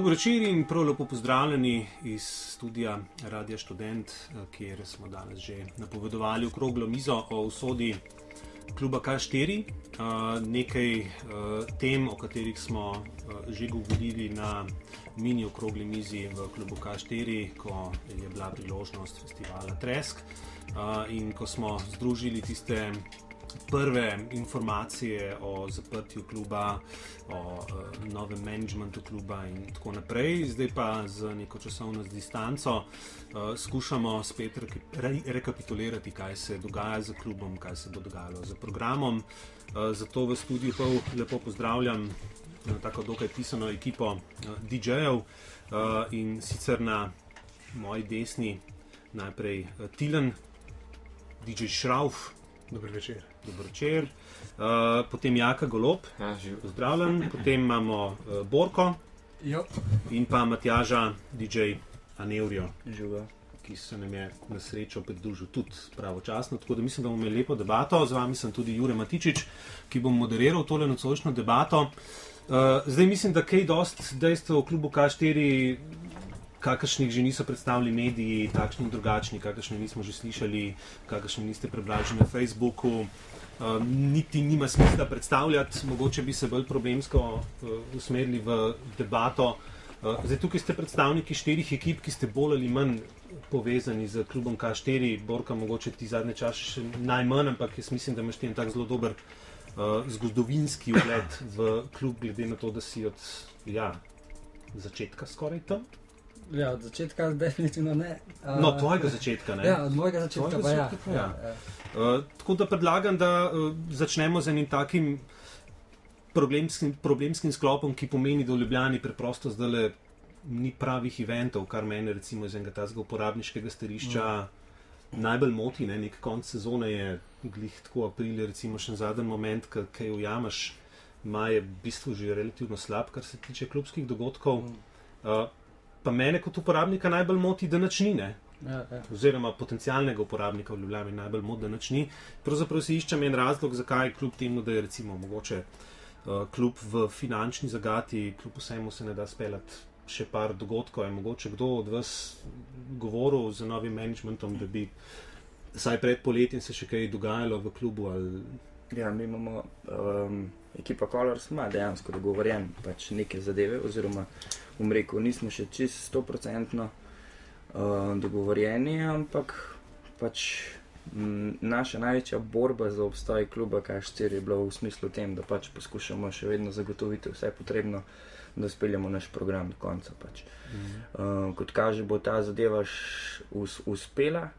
Dobro večer in prav lepo pozdravljeni iz studia Radia Študent, kjer smo danes že napovedovali okroglo mizo o usodi kluba K4. Nekaj tem, o katerih smo že govorili na mini okrogli mizi v klubu K4, ko je bila priložnost festivala Tresk in ko smo združili tiste prve informacije o zaprtju kluba, o novem managementu kluba in tako naprej. Zdaj pa z neko časovno distanco skušamo spet rekapitulirati, kaj se dogaja z klubom, kaj se bo dogajalo z programom. Zato v studiu lepo pozdravljam tako dokaj pisano ekipo DJ-jev in sicer na moji desni najprej Tilen, DJ Šrauf. Dober večer. Dober večer. Potem Jaka Golob, pozdravljen. Potem imamo Borko in pa Matjaža, DJ Aneurijo, ki se nam je na srečo pridružil tudi pravočasno. Tako da mislim, da bomo imeli lepo debato. Z vami sem tudi Jure Matičič, ki bom moderiral tole nocojšnjo debato. Zdaj mislim, da kaj dost dejstev v klubu K4, kakršnih že niso predstavili mediji, takšni in drugačni, kakršni nismo že slišali, kakršni niste prebrali že na Facebooku, niti nima smisla predstavljati, mogoče bi se bolj problemsko usmerili v debato. Zdaj tukaj ste predstavniki 4 ekip, ki ste bolj ali manj povezani z klubom K4. Borka, mogoče ti zadnje čas še najmanj, ampak jaz mislim, da imaš ti en tak zelo dober zgodovinski ugled v klub, glede na to, da si od začetka skoraj tam. Ja, od začetka definitivno ne. No, tvojega začetka, ne? Ja, od mojega začetka pa ja. Tako da predlagam, da začnemo z enim takim problemskim sklopom, ki pomeni, da v Ljubljani preprosto zdajle ni pravih eventov, kar mene recimo iz enega tazga uporabniškega stališča najbolj moti, ne? Nek konc sezone je glih tako april, recimo še zadnji moment, kaj ujamaš, maj je v bistvu že relativno slab, kar se tiče klubskih dogodkov. Pa mene kot uporabnika najbolj moti, da nič ni, ne? Oziroma potencialnega uporabnika v Ljubljani najbolj moti, da nič ni. Pravzaprav si iščem en razlog, zakaj kljub temu, da je recimo mogoče klub v finančni zagati, kljub vsemu se ne da speljati še par dogodkov. Je mogoče kdo od vas govoril z novim managementom, da bi vsaj pred poletjem se še kaj dogajalo v klubu? Ali... Ja, mi imamo ekipa Colors ima dejansko dogovorjen pač neke zadeve, oziroma rekel, nismo še čisto 100% dogovorjeni, ampak pač naša največja borba za obstoj kluba K4 je bila v smislu tem, da pač poskušamo še vedno zagotoviti vse potrebno, da speljamo naš program do konca pač. Kot kaže, bo ta zadeva uspela.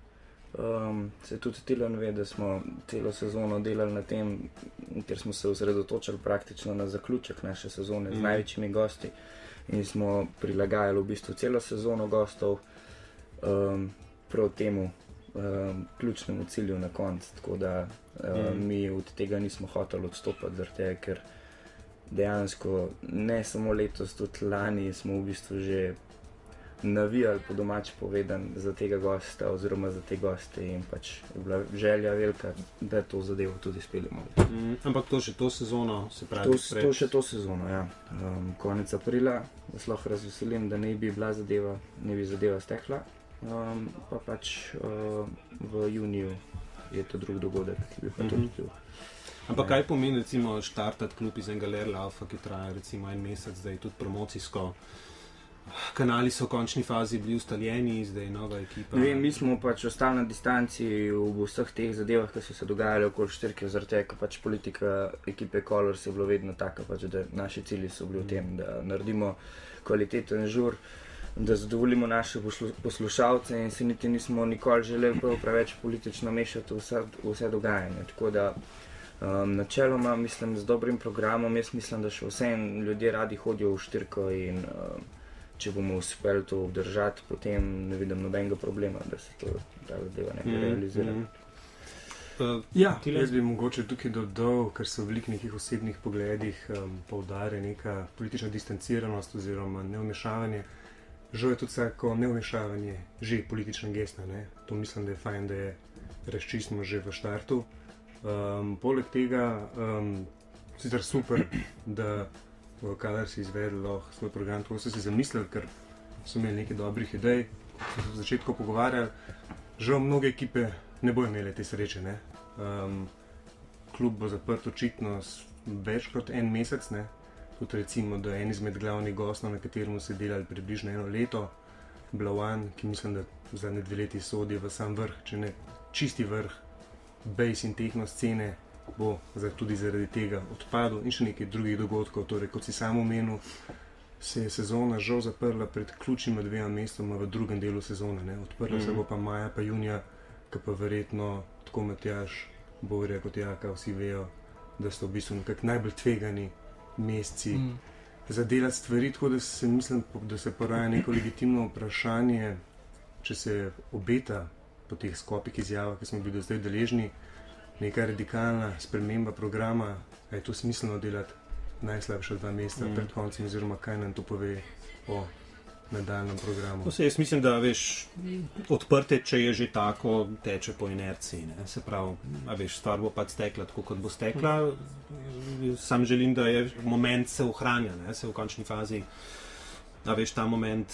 Se tudi Tilen ve, da smo celo sezono delali na tem, ker smo se osredotočili praktično na zaključek naše sezone z največjimi gosti in smo prilagajali v bistvu celo sezono gostov prav temu ključnemu cilju na koncu, tako da mi od tega nismo hoteli odstopati, zaradi tega, ker dejansko ne samo letos, tudi lani smo v bistvu že navijali, po domače povedan, za tega gosta oziroma za te goste in pač je bila želja velika, da to zadevo tudi speljamo. Ampak to še to sezono, se pravi? To še to sezono, ja. Konec aprila vas lahko razveselim, da ne bi zadeva stekla, pa pač v juniju je to drug dogodek, ki bi pa tudi bil. Ampak kaj pomeni recimo štartati klub iz enega Lerlaufa, ki traja recimo en mesec, zdaj tudi promocijsko? Kanali so v končni fazi bili ustaljeni, zdaj nova ekipa. Mi smo pač ostali na distanci v vseh teh zadevah, ki so se dogajali okoli štirke, zaradi tega, ker pač politika ekipe Colors je bila vedno taka, pač, da naši cilji so bili v tem, da naredimo kvaliteten žur, da zadovoljimo naše poslušalce in se niti nismo nikoli želeli preveč politično mešati vse dogajanje. Tako da načeloma mislim z dobrim programom, jaz mislim, da še vseeno ljudje radi hodijo v štirko in če bomo uspeli to obdržati, potem ne vidim nobenega problema, da se ta zadeva nekaj realizira. Jaz bi mogoče tukaj dodal, ker so v veliko nekih osebnih pogledih poudarja neka politična distanciranost oziroma nevmešavanje. Žal je tudi vsako nevmešavanje že politična gesta, ne? To mislim, da je fajn, da je razčistimo že v štartu. Poleg tega sicer super, da kadar si izvedel svoj program, tako so si zamislili, ker so imeli nekaj dobrih idej, so se v začetku pogovarjali. Žal mnoge ekipe ne bojo imele te sreče, ne. Klub bo zaprt očitno več kot en mesec, ne. Tudi recimo, da en izmed glavnih gostov, na katerem so delali približno 1 leto, Blavan, ki mislim, da zadnje 2 leti sodi v sam vrh, če ne čisti vrh bass in techno scene, bo tudi zaradi tega odpadel in še nekaj drugih dogodkov. Torej, kot si sam omenil, se je sezona žal zaprla pred ključnima 2 mestoma v drugem delu sezone, ne. Odprla se bo pa maja pa junija, ki pa verjetno, tako Matjaž, Borja kot Jaka, vsi vejo, da so v bistvu nekako najbolj tvegani meseci za delati stvari, tako da se mislim, da se poraja neko legitimno vprašanje, če se obeta po teh skopih izjavah, ki smo bili do zdaj deležni, neka radikalna sprememba programa, je to smiselno delati najslabša 2 meseca pred koncem, oziroma kaj nam to pove o nadaljnjem programu. Jaz mislim, da odprte, če je že tako, teče po inerciji. Ne? Se pravi, stvar bo pač stekla tako, kot bo stekla. Sam želim, da je moment se ohranja, ne? Se v končni fazi. Ta moment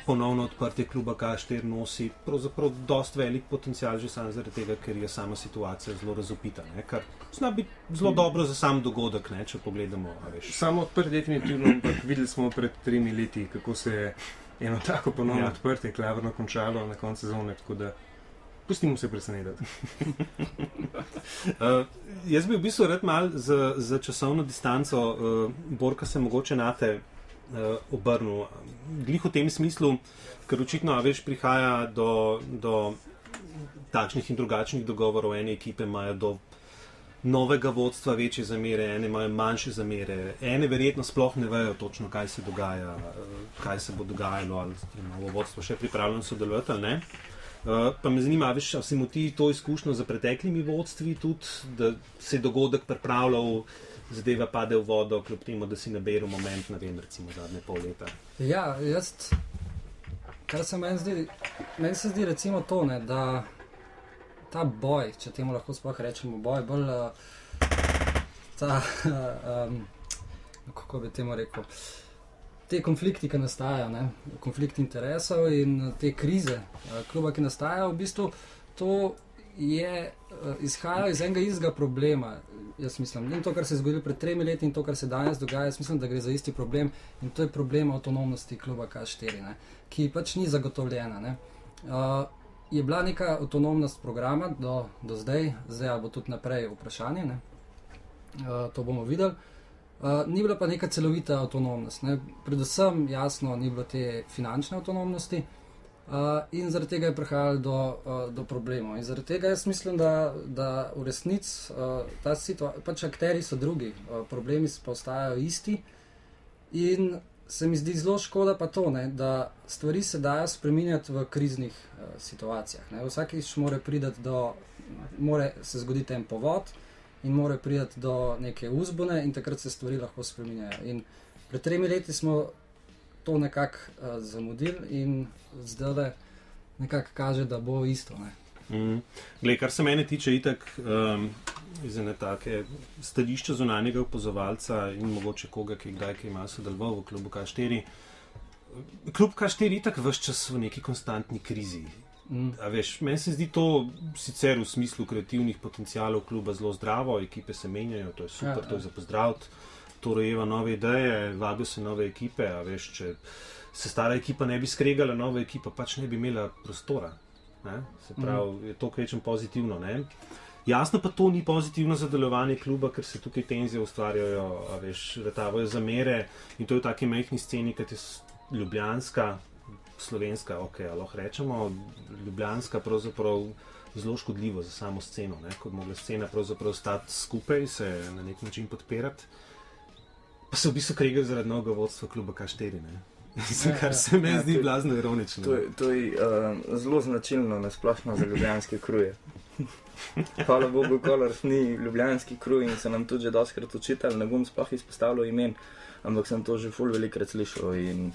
ponovno odprtje kluba K4 nosi pravzaprav dosti velik potencial že samo zaradi tega, ker je sama situacija zelo razvpita, ne? Kar zna biti zelo dobro za sam dogodek, ne? Če pogledamo. Samo odprtje definitivno, ampak videli smo pred 3 leti, kako se je eno tako ponovno odprtje klavrno končalo na koncu sezone, tako da pustimo se presenetiti. Jaz bi v bistvu rad malo za časovno distanco, Borka, se mogoče nate obrnil. Glih v tem smislu, ker očitno prihaja do takšnih in drugačnih dogovorov. Ene ekipe imajo do novega vodstva večje zamere, ene imajo manjše zamere, ene verjetno sploh ne vejo točno, kaj se dogaja, kaj se bo dogajalo, ali je vodstvo še pripravljeno sodelovati ali ne. Pa me zanima, ali si mu ti to izkušnjo za preteklimi vodstvi tudi, da se je dogodek pripravljal, zadeva pade v vodo, kljub temu, da si naberal moment, ne vem, recimo zadnje pol leta. Ja, kar se meni se zdi recimo to, ne, da ta boj, če temu lahko sploh rečemo boj, bolj kako bi temu rekel, te konflikti, ki nastajajo, ne, konflikt interesov in te krize kluba, ki nastajajo, v bistvu to je izhajalo iz enega istega problema, jaz mislim. In to, kar se je zgodilo pred 3 leti in to, kar se danes dogaja, jaz mislim, da gre za isti problem in to je problem avtonomnosti kluba K4, ne, ki pač ni zagotovljena. Ne. Je bila neka avtonomnost programa do zdaj bo tudi naprej vprašanje, ne. To bomo videli. Ni bila pa neka celovita avtonomnost, ne. Predvsem jasno ni bilo te finančne avtonomnosti. In zaradi tega je prihajalo do problemov. In zaradi tega jaz mislim, da v resnici ta situacija, pač akteri so drugi, problemi pa ostajajo isti. In se mi zdi zelo škoda pa to, ne, da stvari se dajo spreminjati v kriznih situacijah. Ne. Vsakič mora se zgoditi en povod in mora priti do neke uzbune in takrat se stvari lahko spreminjajo. In pred 3 leti smo to nekako zamudili in zdaj nekako kaže, da bo isto. Glej, kar se mene tiče, itak iz ene take stališča zunanjega opazovalca in mogoče koga, ki kdaj ima sodeloval v klubu K4. Klub K4 itak ves čas v neki konstantni krizi. Meni se zdi to sicer v smislu kreativnih potencialov kluba zelo zdravo, ekipe se menjajo, to je super, to je za pozdraviti. To rojeva nove ideje, vabijo se nove ekipe, če se stara ekipa ne bi skregala, nova ekipa pač ne bi imela prostora. Ne? Se pravi, je to kvečem pozitivno. Ne? Jasno pa to ni pozitivno za delovanje kluba, ker se tukaj tenzije ustvarjajo, retavajo zamere in to je v taki majhni sceni, kot je ljubljanska, slovenska, lahko rečemo, ljubljanska pravzaprav zelo škodljivo za samo sceno, ne? Ko bi mogla scena pravzaprav stati skupaj, se na nek način podpirati. Pa se v bistvu kregajo zaradi novega vodstva kluba K4, ne? Kar se meni zdi blazno ironično. To je zelo značilno nasplošno za ljubljanske kruje. Hvala Bogu, Kolors ni ljubljanski kruj in so nam tudi že dostikrat očitali, ne bom sploh izpostavljal imen, ampak sem to že ful velikrat slišal in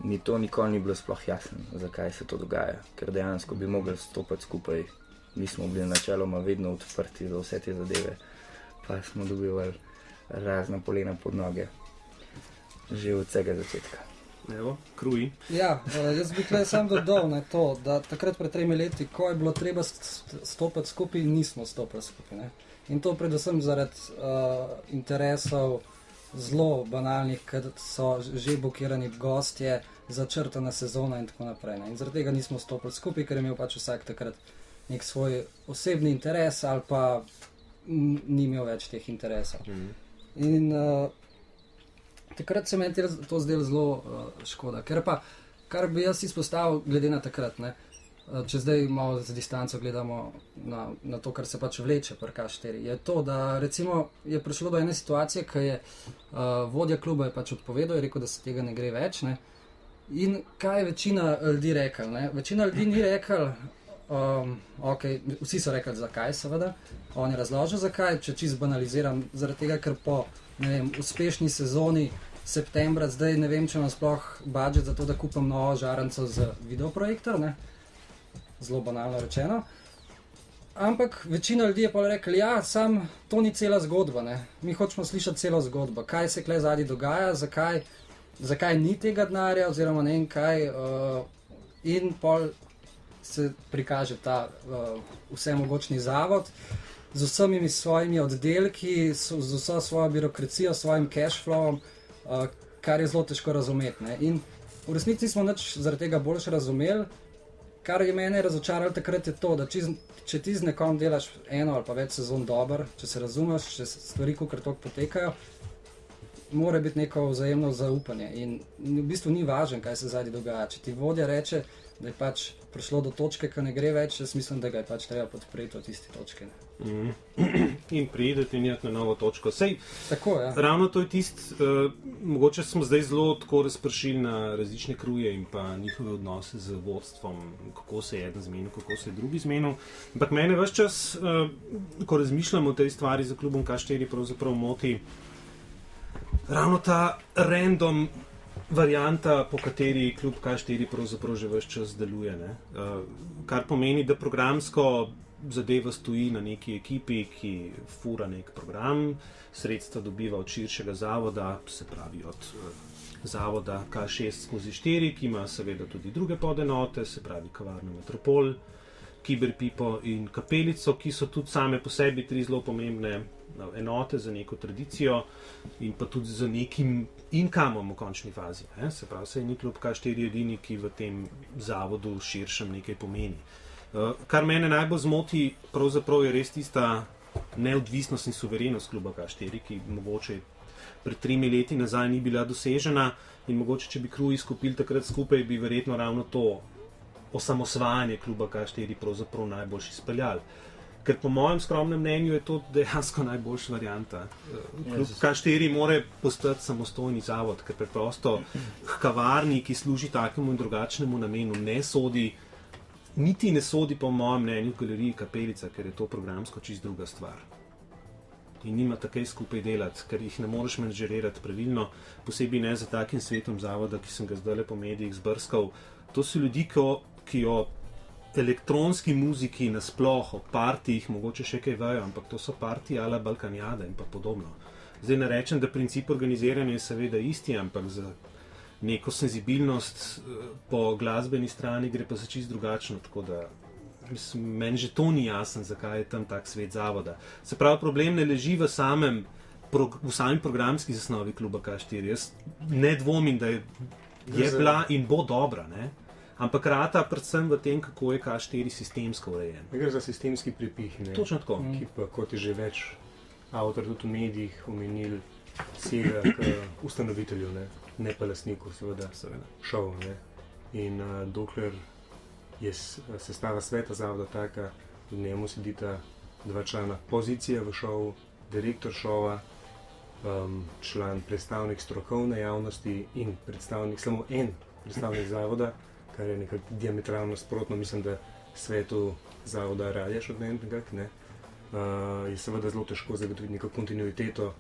mi to nikoli ni bilo sploh jasno, zakaj se to dogaja, ker dejansko bi mogli stopiti skupaj. Mi smo bili načeloma vedno odprti za vse te zadeve, pa smo dobivali razna polena pod noge. Že od vsega začetka. Evo, kruji. Ja, jaz bi tukaj sam dodal na to, da takrat pred 3 leti, ko je bilo treba stopiti skupaj, nismo stopili skupaj. Ne? In to predvsem zaradi interesov zelo banalnih, ker so že blokirani gostje, začrtana sezona in tako naprej. Ne? In zaradi tega nismo stopili skupaj, ker je imel pač vsak takrat nek svoj osebni interes ali pa ni imel več teh interesov. In takrat se meni to zdelo zelo škoda, ker pa, kar bi jaz izpostavil glede na takrat, ne, če zdaj malo z distanco gledamo na to, kar se pač vleče pri K4, je to, da recimo je prišlo do ene situacije, ko je vodja kluba je pač odpovedal, je rekel, da se tega ne gre več, ne, in kaj je večina ljudi rekel, ne, večina ljudi ni rekel, okay, vsi so rekli zakaj seveda, on je razložil zakaj, če čisto banaliziram, zaradi tega, ker po uspešni sezoni septembra, zdaj ne vem, če imam sploh budžet za to, da kupim novo žaranco z videoprojektor, ne? Zelo banalno rečeno. Ampak večina ljudi je pa rekli, ja, sam to ni cela zgodba, ne? Mi hočemo slišati celo zgodbo, kaj se tukaj zadnji dogaja, zakaj ni tega denarja, oziroma ne vem kaj, in pol se prikaže ta vsemogočni zavod, z vsemi svojimi oddelki, z vso svojo birokracijo, svojim cash flowom, kar je zelo težko razumeti. Ne? In v resnici smo nič zaradi tega boljše razumeli. Kar je mene razočaralo takrat je to, da če ti z nekom delaš eno ali pa več sezon dober, če se razumeš, če stvari kakor toliko potekajo, mora biti neko vzajemno zaupanje. In v bistvu ni važno, kaj se zadnji dogaja. Če ti vodja reče, da je pač prišlo do točke, ko ne gre več, jaz mislim, da ga je pač treba podpreti od tiste točke. In prideti in jeti na novo točko. Sej, tako, ja. Ravno to je mogoče smo zdaj zelo tako razpršili na različne kruje in pa njihove odnose z vodstvom, kako se je eden zmenil, kako se je drugi zmenil. Ampak mene ves čas, ko razmišljamo o tej stvari za klubom K4, pravzaprav moti ravno ta random varianta, po kateri klub K4 pravzaprav že ves čas deluje. Ne? Kar pomeni, da programsko zadeva stoji na neki ekipi, ki fura nek program, sredstva dobiva od širšega zavoda, se pravi od zavoda K6/4, ki ima seveda tudi druge podenote, se pravi Kavarno Metropol, Kiberpipo in Kapelico, ki so tudi same po sebi 3 zelo pomembne enote za neko tradicijo in pa tudi za nekim inkamom v končni fazi. Se pravi, saj ni klub K4 edini, ki v tem zavodu širšem nekaj pomeni. Kar mene najbolj zmoti, pravzaprav je res tista neodvisnost in suverenost kluba K4, ki mogoče pred 3 leti nazaj ni bila dosežena in mogoče, če bi kruji skupili takrat skupaj, bi verjetno ravno to osamosvajanje kluba K4 pravzaprav najboljši izpeljali. Ker po mojem skromnem mnenju je to dejansko najboljša varianta. Klub K4 mora postati samostojni zavod, ker preprosto kavarni, ki služi takemu in drugačnemu namenu, niti ne sodi po mojem mnenju galeriji Kapelica, ker je to programsko čisto druga stvar. In nima takej skupaj delati, ker jih ne moreš menedžerirati pravilno, posebej ne za takim svetom zavoda, ki sem ga zdajle po medijih zbrskal. To so ljudi, ki o elektronski muziki nasploh, o partijih mogoče še kaj vejo, ampak to so partije ala Balkanjada in pa podobno. Zdaj ne rečem, da princip organiziranja je seveda isti, ampak za neko senzibilnost po glasbeni strani gre pa za čisto drugačno, tako da meni že to ni jasen, zakaj je tam tak svet zavoda. Se pravi, problem ne leži v sami programski zasnovi kluba K4. Jaz ne dvomim, da je bila in bo dobra, ne? Ampak rata predvsem v tem, kako je K4 sistemsko urejen. Gre za sistemski prepih, ne? Točno tako. Ki pa, kot je že več avtor tudi v medijih omenil, sega k ustanovitelju, ne pa lastniku, seveda. Šov. Ne? In dokler je sestava sveta zavoda taka, v njemu sedita 2 člana pozicije v šovu, direktor šova, član predstavnik strokovne javnosti in samo en predstavnik zavoda, kar je nekako diametralno sprotno, mislim, da svetu zavoda radiš od nekako, ne. Je seveda zelo težko zagotoviti neko kontinuiteto,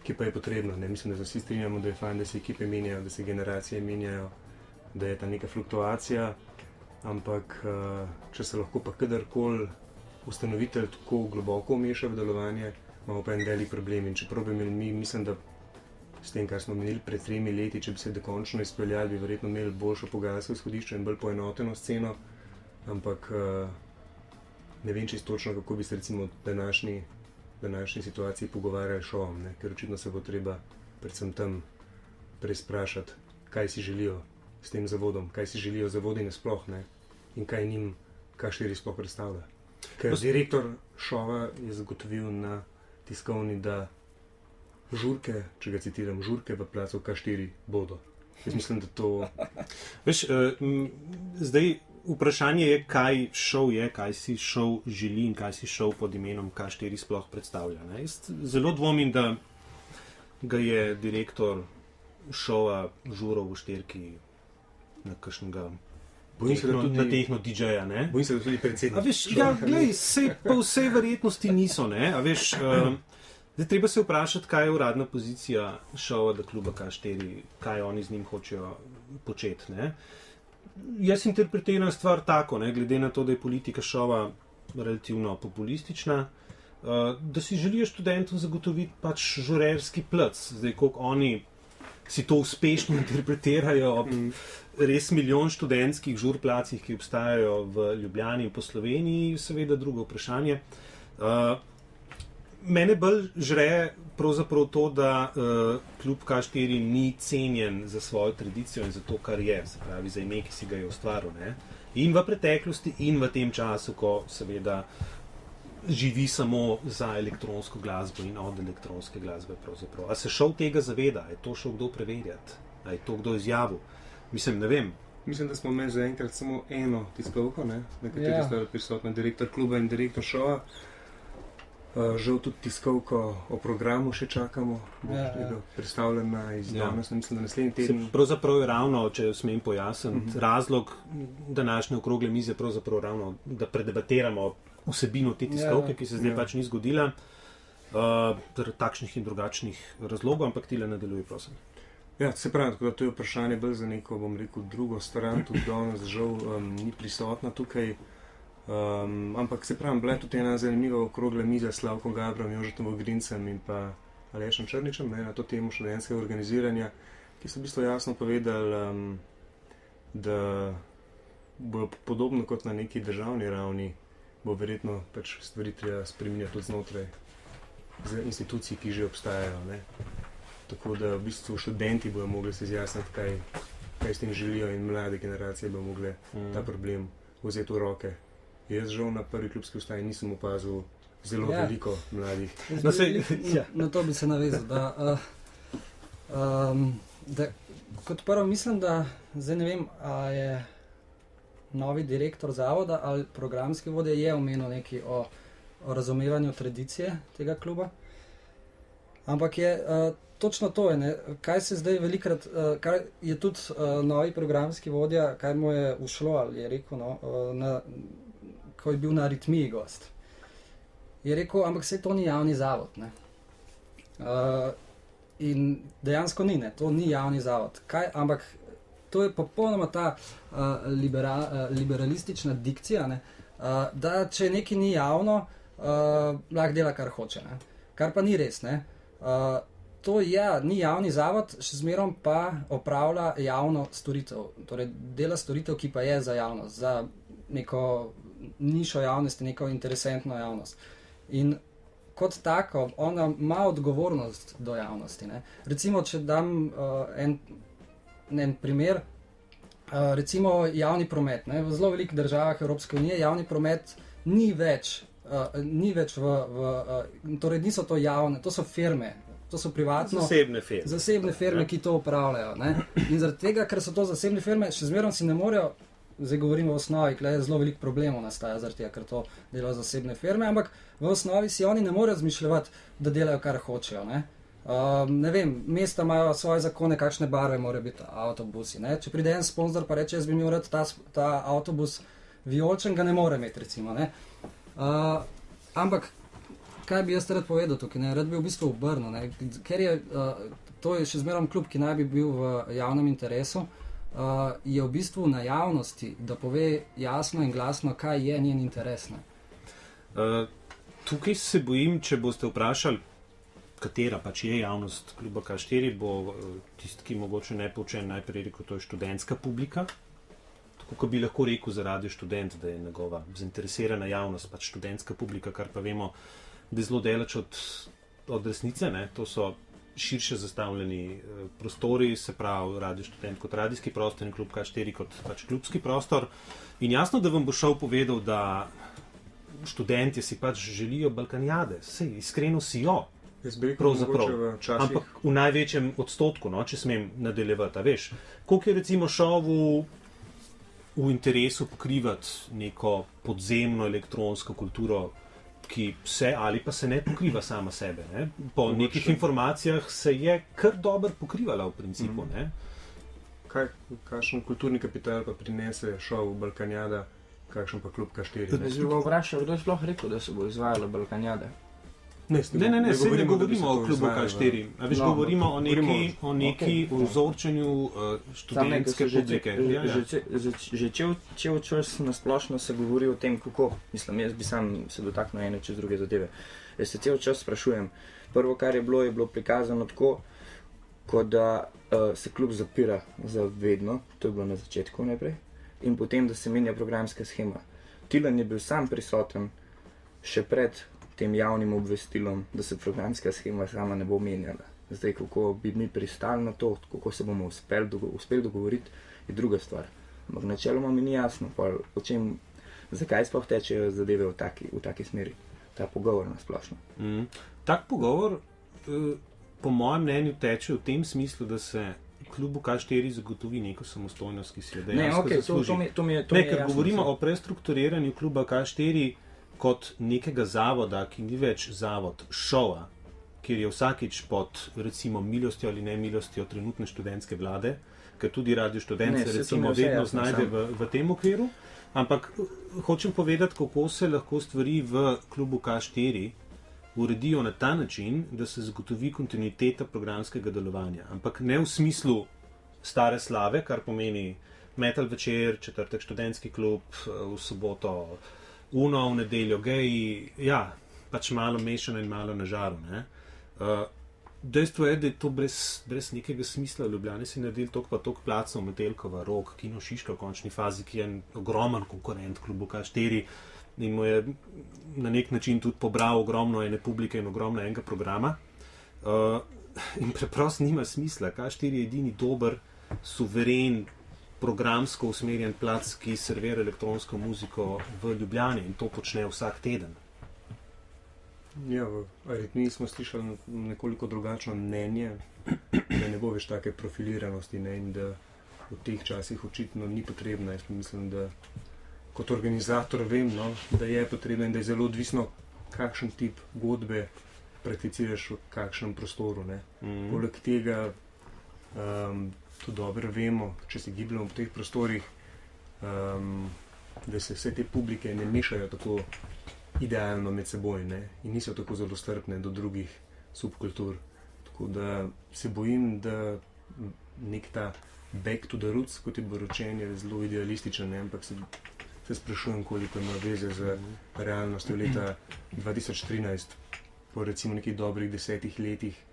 ki pa je potrebna. Ne. Mislim, da se vsi strinjamo, da je fajn, da se ekipe menjajo, da se generacije menjajo, da je ta neka fluktuacija, ampak če se lahko pa kadarkoli ustanovitelj tako globoko vmeša v delovanje, imamo pa en velik problem. In čeprav bi imeli mi, mislim, da s tem, kar smo imeli pred 3 leti, če bi se dokončno izpeljali, bi verjetno imeli boljšo pogajalsko izhodišče in bolj poenoteno sceno, ampak ne vem čisto točno, kako bi se recimo v današnji situaciji pogovarjali šovom, ker očitno se bo treba predvsem tam preizprašati, kaj si želijo s tem zavodom, kaj si želijo zavodi nasploh, in kaj njim K4 sploh predstavlja. Ker direktor šova je zagotovil na tiskovni, da žurke, če ga citiram, žurke v placu K4 bodo. Jaz mislim, da to... Veš, zdaj vprašanje je, kaj šov je, kaj si šov želi in kaj si šov pod imenom K4 sploh predstavlja. Jaz zelo dvomim, da ga je direktor šova žuro v šterki na kakšnega na tehno DJ-ja. Bojim se, da tudi predsednik. Ja, glej, po vsej verjetnosti niso. A veš, zdaj treba se vprašati, kaj je uradna pozicija šova da kluba K4, kaj oni z njim hočejo početi. Jaz interpretiram stvar tako, glede na to, da je politika šova relativno populistična, da si želijo študentom zagotoviti pač žurerski plac. Zdaj, koliko oni si to uspešno interpretirajo ob res milijon študentskih žurplacih, ki obstajajo v Ljubljani in po Sloveniji, seveda drugo vprašanje. Mene bolj žre pravzaprav to, da klub K4 ni cenjen za svojo tradicijo in za to, kar je, se pravi za ime, ki si ga je ustvaril. In v preteklosti in v tem času, ko seveda živi samo za elektronsko glasbo in od elektronske glasbe pravzaprav. A se šel tega zaveda? Je to šel kdo preverjati? A je to kdo izjavil? Mislim, ne vem. Mislim, da smo imeli zaenkrat samo eno tiskovko, na kateri sta prisotna direktor kluba in direktor šova. Žal tudi tiskovko o programu še čakamo, bo predstavljena iz danes, mislim, da naslednji teden. Pravzaprav je ravno, če smem pojasniti, razlog današnje okrogle mize pravzaprav ravno, da predebatiramo vsebino te tiskovke, ki se zdaj pač ni zgodila, takšnih in drugačnih razlogov, ampak tile nadaljuj, prosim. Ja, se pravi, tako da to je vprašanje bolj za neko, bom rekel, drugo stran, tudi danes žal ni prisotna tukaj. Ampak se pravi, bila je tudi ena zanimiva okrogla miza s Slavkom Gabrom, Jožetom Vogrincem in pa Alešem Črničem na to temo študentskega organiziranja, ki so v bistvu jasno povedali, da bo podobno kot na neki državni ravni, bo verjetno pač stvari treba spreminjati tudi znotraj institucij, ki že obstajajo. Tako da v bistvu študenti bodo mogli se izjasniti, kaj s tem želijo in mlade generacije bodo mogli ta problem vzeti v roke. Jaz žal na prvi klubski ustaji nisem opazil zelo veliko mladih. Na to bi se navezal, da kot prvo mislim, da zdaj ne vem, a je novi direktor zavoda ali programski vodja je omenil nekaj o razumevanju tradicije tega kluba, ampak je točno to, kaj se zdaj velikrat, kar je tudi novi programski vodja, kaj mu je ušlo, ali je rekel, ko je bil na Aritmiji gost. Je rekel, ampak saj to ni javni zavod. In dejansko ni, to ni javni zavod. Ampak to je popolnoma ta liberalistična dikcija, da če nekaj ni javno, lahko dela kar hoče. Kar pa ni res. To ni javni zavod, še zmerom pa opravlja javno storitev. Torej dela storitev, ki pa je za javnost, za neko nišo javnosti, neko interesentno javnost. In kot tako, ona ima odgovornost do javnosti. Recimo, če dam en primer, recimo javni promet. V zelo velikih državah Evropske unije javni promet ni več torej niso to javne, to so firme, to so privatno zasebne firme, ki to upravljajo. In zaradi tega, ker so to zasebne firme, še zmeraj si ne morejo, zdaj govorimo o osnovi, tukaj zelo veliko problemov nastaja zaradi tega, ker to delajo zasebne firme, ampak v osnovi si oni ne morejo zmišljati, da delajo kar hočejo. Ne vem, mesta imajo svoje zakone, kakšne barve morajo biti avtobusi. Če pride en sponzor pa reče, jaz bi imel rad ta avtobus vijolčen, ga ne more imeti, recimo. Ampak kaj bi jaz rad povedal tukaj? Rad bi v bistvu obrnil, ker je to je še zmeraj klub, ki naj bi bil v javnem interesu, je v bistvu na javnosti, da pove jasno in glasno, kaj je njen interes. Tukaj se bojim, če boste vprašali, katera pač je javnost kluba K4, bo tisti, ki mogoče ne poučen, najprej rekel, to je študentska publika. Tako, ko bi lahko rekel za Radio Študent, da je njegova zainteresirana javnost, pač študentska publika, kar pa vemo, da je zelo daleč od resnice, ne? To so širše zastavljeni prostori, se pravi Radio Študent kot radijski prostor in klub K4 kot pač klubski prostor. In jasno, da vam bo šel povedal, da študentje si pač želijo Balkanjade, sej iskreno si jo. Ampak v največjem odstotku, no, če smem nadaljevati, veš, koliko je recimo šel v interesu pokrivati neko podzemno elektronsko kulturo, ki se ali pa se ne pokriva sama sebe. Ne? Po nekih informacijah se je kar dobro pokrivala v principu. Ne? Kakšen kulturni kapital pa prinese šel v Balkanjada, kakšen pa klub K4? Ne bi bilo vprašal, kdo je sploh rekel, da se bo izvajala Balkanjada? Ne, ne govorimo o klubu K4, govorimo o neki vzorčenju študentske publike. Že cel čas na splošno se govori o tem, kako, mislim, jaz bi sam se dotaknil ene čez druge zadeve. Jaz se cel čas sprašujem, prvo, kar je bilo prikazano tako, kot da se klub zapira za vedno, to je bilo na začetku najprej, in potem, da se menja programska schema. Tilen je bil sam prisoten še pred tem javnim obvestilom, da se programska schema sama ne bo menjala. Zdaj, kako bi mi pristali na to, kako se bomo uspeli dogovoriti, je druga stvar. Ampak načeloma mi ni jasno, zakaj sploh tečejo zadeve v taki smeri, ta pogovor na splošno. Tak pogovor, po mojem mnenju, teče v tem smislu, da se klubu K4 zagotovi neko samostojnost, ki si jo dejansko zasluži. To mi je jasno. Govorimo o prestrukturiranju kluba K4 kot nekega zavoda, ki ni več zavod šova, kjer je vsakič pod, recimo, milostjo ali nemilostjo trenutne študentske vlade, ker tudi Radio Študent se recimo vedno znajde v tem okviru, ampak hočem povedati, kako se lahko stvari v klubu K4 uredijo na ta način, da se zagotovi kontinuiteta programskega delovanja, ampak ne v smislu stare slave, kar pomeni metal večer, četrtek študentski klub, v soboto Uno, v nedeljo geji, ja, pač malo mešano in malo na žaru. Dejstvo je, da je to brez nekega smisla. V Ljubljani si naredili toliko pa toliko placov, Metelkova, Rog, Kino Šiška v končni fazi, ki je en ogromen konkurent klubu K4 in mu je na nek način tudi pobral ogromno ene publike in ogromno enega programa. In preprosto nima smisla. K4 je edini dober, suveren, programsko usmerjen plac, ki servira elektronsko muziko v Ljubljani in to počne vsak teden. Ja, v Aritmiji smo slišali nekoliko drugačno mnenje, da ne bo več take profiliranosti, ne, in da v teh časih očitno ni potrebna. Jaz mislim, da kot organizator vem, no, da je potrebno in da je zelo odvisno, kakšen tip godbe prakticiraš v kakšnem prostoru. Ne. Poleg tega to dobro vemo, če se gibljamo v teh prostorih, da se vse te publike ne mešajo tako idealno med seboj, ne? In niso tako zelo strpne do drugih subkultur. Tako da se bojim, da nek ta back to the roots, kot je Boručen, je zelo idealističen, ne? Ampak se sprašujem, koliko ima veze z realnostjo leta 2013, po recimo nekih dobrih 10 letih,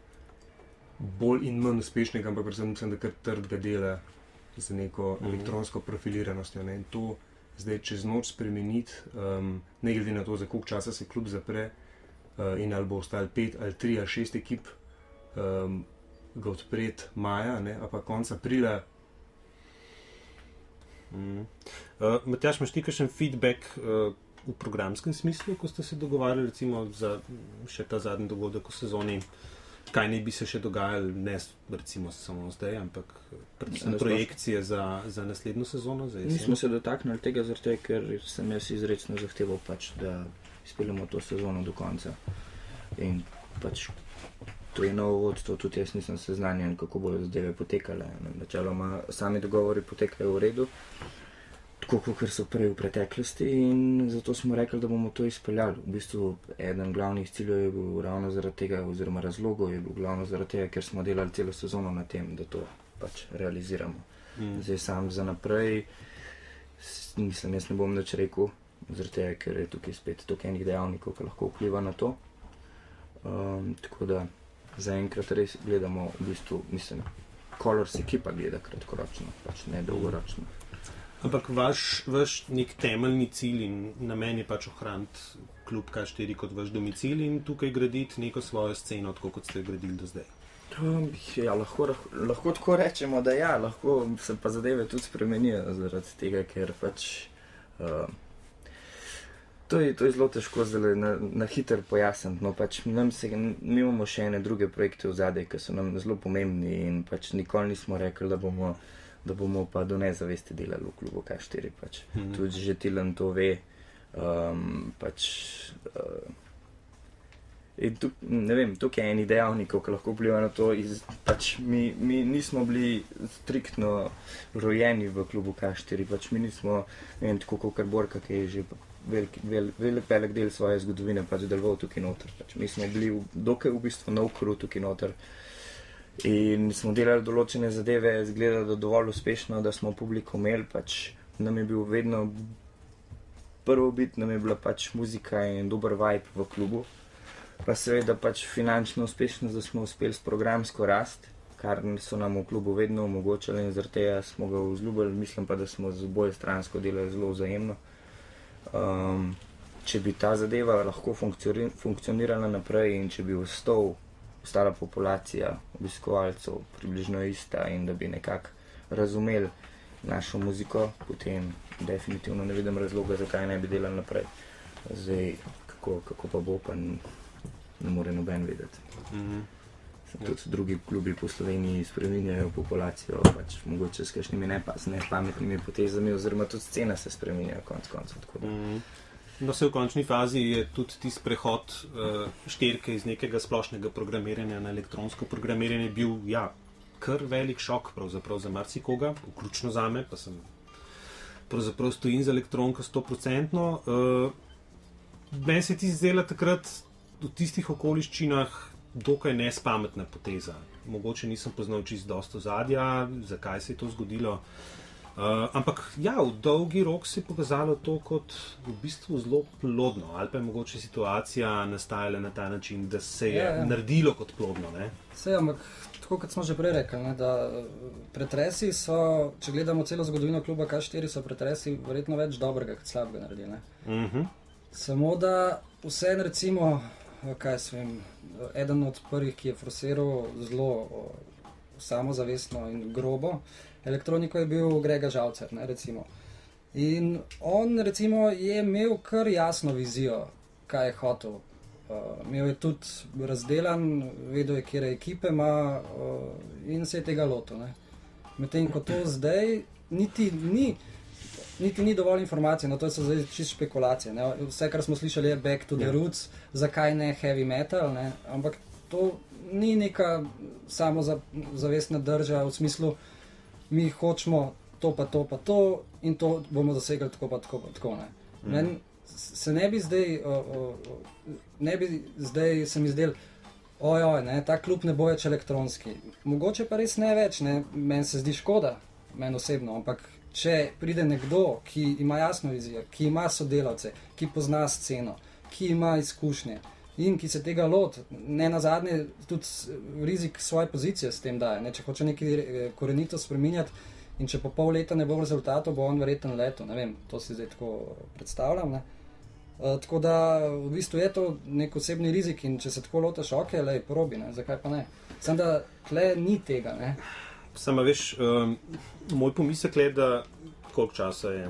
bolj in manj uspešnega, ampak predvsem mislim, da kar trdega dela z neko elektronsko profiliranostjo. Ne? In to zdaj čez noč spremeniti, ne glede na to, za koliko časa se klub zapre in ali bo ostalo 5 ali 3 ali 6 ekip, ga odpreti maja, ne? A pa konec aprila. Matjaž, imaš ti kakšen feedback v programskem smislu, ko ste se dogovarjali recimo za še ta zadnji dogodek v sezoni? Kaj ne bi se še dogajalo, ne recimo samo zdaj, ampak predvsem projekcije za naslednjo sezono? Nismo se dotaknili tega, zato ker sem jaz izrecno zahteval, pač, da izpeljemo to sezono do konca. In pač to je novo vodstvo, tudi jaz nisem seznanjen, kako bodo zadeve potekale. Načeloma sami dogovori potekajo v redu, tako kot so prej v preteklosti, in zato smo rekli, da bomo to izpeljali. V bistvu eden glavnih ciljev je bil ravno zaradi tega, oziroma razlogov je bil glavno zaradi tega, ker smo delali celo sezono na tem, da to pač realiziramo. Zdaj sam za naprej, mislim, jaz ne bom nič rekel, zaradi tega, ker je tukaj spet toliko enih dejavnikov, ki lahko vpliva na to. Tako da zaenkrat res gledamo, v bistvu, mislim, Colors ekipa gleda kratkoročno, pač ne dolgoročno. Ampak vaš nek temeljni cilj in namen je pač ohraniti klub K4 kot vaš domicil in tukaj graditi neko svojo sceno, tako kot ste gradili do zdaj. Ja, lahko tako rečemo, da ja, lahko se pa zadeve tudi spremenijo zaradi tega, ker pač to je zelo težko zdaj na hiter pojasniti, no pač mi imamo še ene druge projekte v zadej, ki so nam zelo pomembni in pač nikoli nismo rekli, da bomo pa do nezavesti delali v klubu K4, pač. Tudi že Tilen to ve, pač ne vem, tukaj je enih dejavnikov, ki lahko vpliva na to, pač mi nismo bili striktno rojeni v klubu K4, pač mi nismo, ne vem, tako kot Borka, ki je že velik del svoje zgodovine pač deloval tukaj noter. Pač mi smo bili dokaj v bistvu nov kruh tukaj noter in smo delali določene zadeve, izgleda dovolj uspešno, da smo publiko imeli, pač nam je bil vedno prvo bit, nam je bila pač muzika in dober vibe v klubu. Pa seveda pač finančno uspešno, da smo uspeli s programsko rast, kar so nam v klubu vedno omogočali in zaradi tega smo ga vzljubili, mislim pa, da smo z oboje stransko delali zelo vzajemno. Če bi ta zadeva lahko funkcionirala naprej in če bi ostala populacija obiskovalcev približno ista in da bi nekako razumeli našo muziko, potem definitivno ne vidim razloga, zakaj ne bi delali naprej. Zdaj, kako pa bo, pa ne more noben vedeti. Tudi drugi klubi po Sloveniji spreminjajo populacijo, pač mogoče s kakšnimi nepametnimi potezami, oziroma tudi scena se spreminja konec koncev. No, se v končni fazi je tudi tisti prehod štirke iz nekega splošnega programiranja na elektronsko programiranje bil, ja, kar velik šok pravzaprav za marsikoga, vključno zame, pa sem pravzaprav stojim za elektronko 100%. Meni se ti zdela takrat v tistih okoliščinah dokaj nespametna poteza. Mogoče nisem poznal čisto dosto ozadja, zakaj se je to zgodilo. Ampak ja, v dolgi rok se je pokazalo to kot v bistvu zelo plodno. Ali pa je mogoče situacija nastajala na ta način, da se je naredilo kot plodno. Ne? Ampak tako kot smo že prej rekli, ne, da pretresi so, če gledamo celo zgodovino kluba K4, so pretresi verjetno več dobrega kot slabega naredili. Samo da vseeno recimo, kaj se vem, eden od prvih, ki je forsiral zelo samozavestno in grobo elektroniko, je bil Grega Žalcer, ne, recimo. In on recimo je imel kar jasno vizijo, kaj je hotel. Imel je tudi razdelan, vedel je, kjere ekipe ima in se je tega lotil. Medtem ko to zdaj niti ni dovolj informacij, no to so zdaj čisto špekulacije. Ne? Vse, kar smo slišali, je back to the roots, zakaj ne heavy metal, ne? Ampak to ni neka samozavestna drža v smislu, mi hočemo to pa to pa to in to bomo dosegli tako pa tako. Ne? Meni se ne bi zdaj se mi zdel, ojoj, ne, ta klub ne bo več elektronski. Mogoče pa res ne več, ne? Meni se zdi škoda, meni osebno, ampak če pride nekdo, ki ima jasno vizijo, ki ima sodelavce, ki pozna sceno, ki ima izkušnje in ki se tega loti, ne nazadnje tudi rizik svoje pozicije s tem daje. Ne? Če hoče nekaj korenito spreminjati in če po pol leta ne bo rezultatov, bo on verjetno leto. Ne vem, to si zdaj tako predstavljam. Ne? Tako da v bistvu je to nek osebni rizik in če se tako lotaš, ok, lej, probi, ne? Zakaj pa ne? Samo da tle ni tega, ne? Sama veš, moj pomislek je, da koliko časa je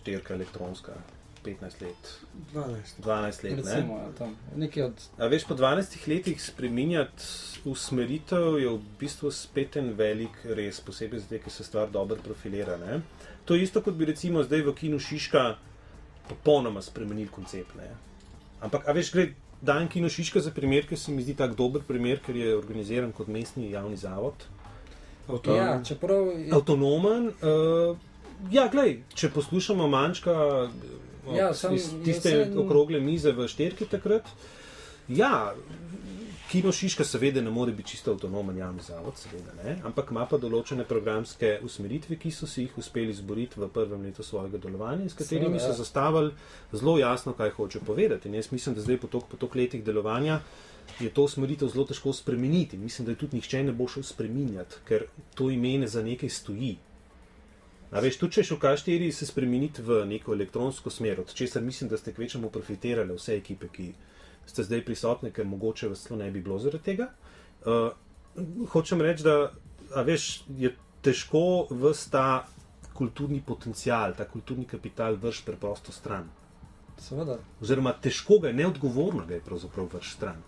štirka elektronska? 15 let? 12 let, recimo, ne? Tam, nekaj od... A veš, po 12 letih spreminjati usmeritev je v bistvu spet en velik res, posebej zdaj, ki se stvar dobro profilira, ne? To je isto, kot bi recimo zdaj v Kinu Šiška popolnoma spremenili koncept, ne? Ampak, a veš, gled, dan Kino Šiška za primer, ker se mi zdi tak dober primer, ker je organiziran kot mestni javni zavod. Ja, čeprav... Avtonomen. Ja, glej, če poslušamo Mančka, tiste okrogle mize v štirki takrat, ja, Kino Šiška seveda ne more biti čisto avtonomen javni zavod, seveda ne, ampak ima pa določene programske usmeritve, ki so si jih uspeli izboriti v prvem letu svojega delovanja in s katerimi so zastavili zelo jasno, kaj hoče povedati. In jaz mislim, da zdaj po toliko letih delovanja je to usmeritev zelo težko spremeniti. Mislim, da je tudi nihče ne bo šel spreminjati, ker to ime za nekaj stoji. A veš, tudi če šel K4 se spremeniti v neko elektronsko smer, od česar mislim, da ste kvečemu profitirali vse ekipe, ki ste zdaj prisotne, ker mogoče vas ne bi bilo zaradi tega. Hočem reči, da a veš, je težko vse ta kulturni potencial, ta kulturni kapital vrš preprosto stran. Seveda. Oziroma težko ga je, neodgovorno ga je pravzaprav vrš stran.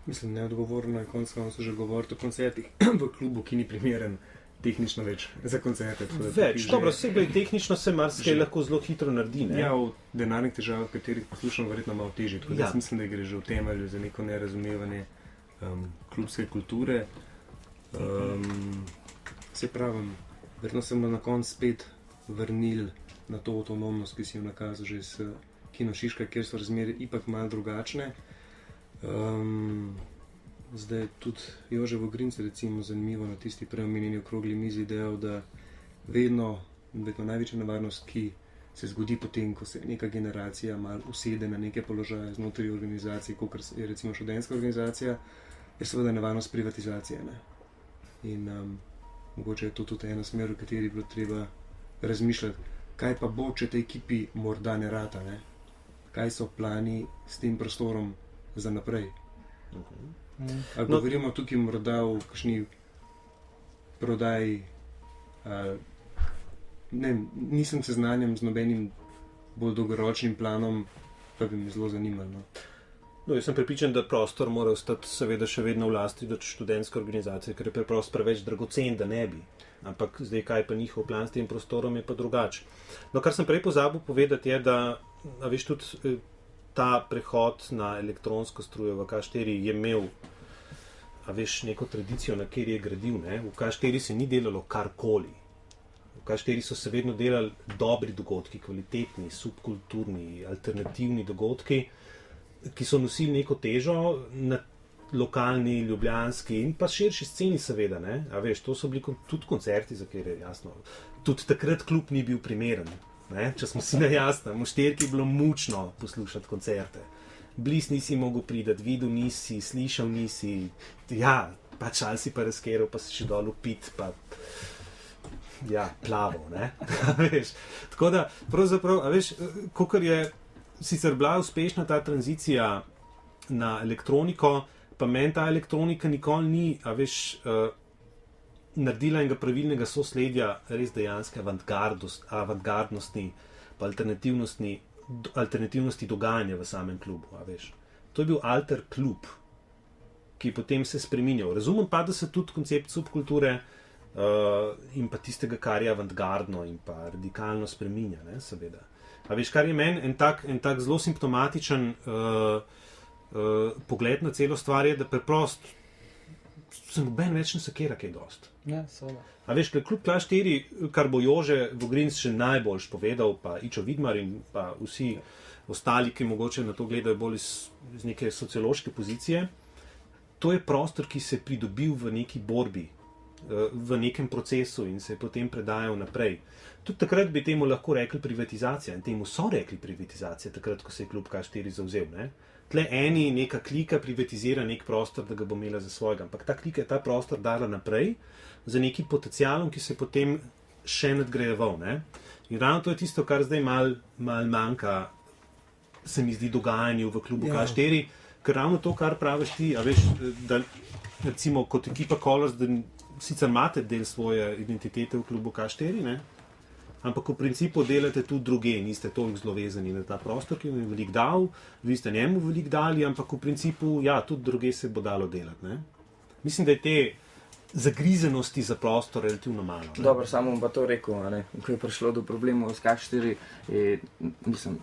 Mislim, neodgovorno je, končno so že govorili o koncertih v klubu, ki ni primeren tehnično več za koncerte. Več, dobro, vse tehnično se marsikaj lahko zelo hitro naredi. Ne? Ja, v denarnih težavah, v katerih poslušam, verjetno malo težje. Tako da jaz mislim, da gre že v temelju za neko nerazumevanje klubske kulture. Se pravim, verjetno se bomo na koncu spet vrnili na to avtonomnost, ki si jo nakazal že s Kino Šiška, kjer so razmere ipak malo drugačne. Zdaj tudi Jože Vogrinc, recimo, zanimivo na tisti preomenjeni okrogli mizi dejal, da vedno največja nevarnost, ki se zgodi potem, ko se neka generacija malo usede na neke položaje znotraj organizacije, kot je recimo študentska organizacija, je seveda nevarnost privatizacije. Ne? In mogoče je to tudi ena smer, v kateri bi bilo treba razmišljati, kaj pa bo, če tej ekipi morda ne rata, ne? Kaj so plani s tem prostorom za naprej. A govorimo tukaj morda o kakšni prodaji, nisem seznanjen z nobenim bolj dolgoročnim planom, pa bi me zelo zanimalo. No, jaz sem prepričan, da prostor mora ostati seveda še vedno v lasti študentske organizacije, ker je preprosto preveč dragocen, da ne bi. Ampak zdaj, kaj pa njihov plan s tem prostorom, je pa drugače. No, kar sem prej pozabil povedati, je, da veš, tudi ta prehod na elektronsko strujo v K4 je imel neko tradicijo, na kjer je gradil. Ne? V K4 se ni delalo karkoli. V K4 so se vedno delali dobri dogodki, kvalitetni, subkulturni, alternativni dogodki, ki so nosili neko težo na lokalni, ljubljanski in pa širši sceni seveda. Ne? A veš, to so bili tudi koncerti, za kjer je jasno. Tudi takrat klub ni bil primeren. Ne? Če smo si na jasnem, v Šterki je bilo mučno poslušati koncerte. Bliz nisi mogel priti, videl nisi, slišal nisi, pač ali si pa razkeral, pa si še dol upit, pa plaval, ne, veš. Tako da, pravzaprav, veš, kakor je sicer bila uspešna ta tranzicija na elektroniko, pa meni ta elektronika nikoli ni, naredila enega pravilnega sosledja res dejanske avantgardnosti, pa alternativnosti dogajanja v samem klubu, To je bil alter klub, ki potem se spreminjal. Razumem pa, da se tudi koncept subkulture in pa tistega, kar je avantgardno in pa radikalno spreminja, ne, seveda. Kar je meni en tak zelo simptomatičen pogled na celo stvar je, da preprosto se noben več ne sekira kaj dost. Ja, seveda. Ker klub K4, kar bo Jože Vogrinc še najboljš povedal, pa Ičo Vidmar in pa vsi ostali, ki mogoče na to gledajo bolj iz neke sociološke pozicije, to je prostor, ki se je pridobil v neki borbi, v nekem procesu in se je potem predajal naprej. Tudi takrat bi temu lahko rekli privatizacija in temu so rekli privatizacija, takrat, ko se je klub K4 zavzel, ne? Tle neka klika privatizira nek prostor, da ga bo imela za svojega, ampak ta klika je ta prostor dala naprej za nekim potencialom, ki se je potem še nadgrajeval, ne? In ravno to je tisto, kar zdaj mal manjka, se mi zdi, dogajanju v klubu K4, ker ravno to, kar praviš ti, da recimo kot ekipa Colors, da sicer imate del svoje identitete v klubu K4, ne? Ampak v principu delate tudi druge, niste toliko zelo vezani na ta prostor, ki vam je veliko dal, vi ste njemu veliko dali, ampak v principu, tudi druge se bo dalo delati, ne? Mislim, da je te zagrizenosti za prostor relativno malo. Ne? Dobro, samo bom pa to rekel, ko je prišlo do problemov s K4, mislim,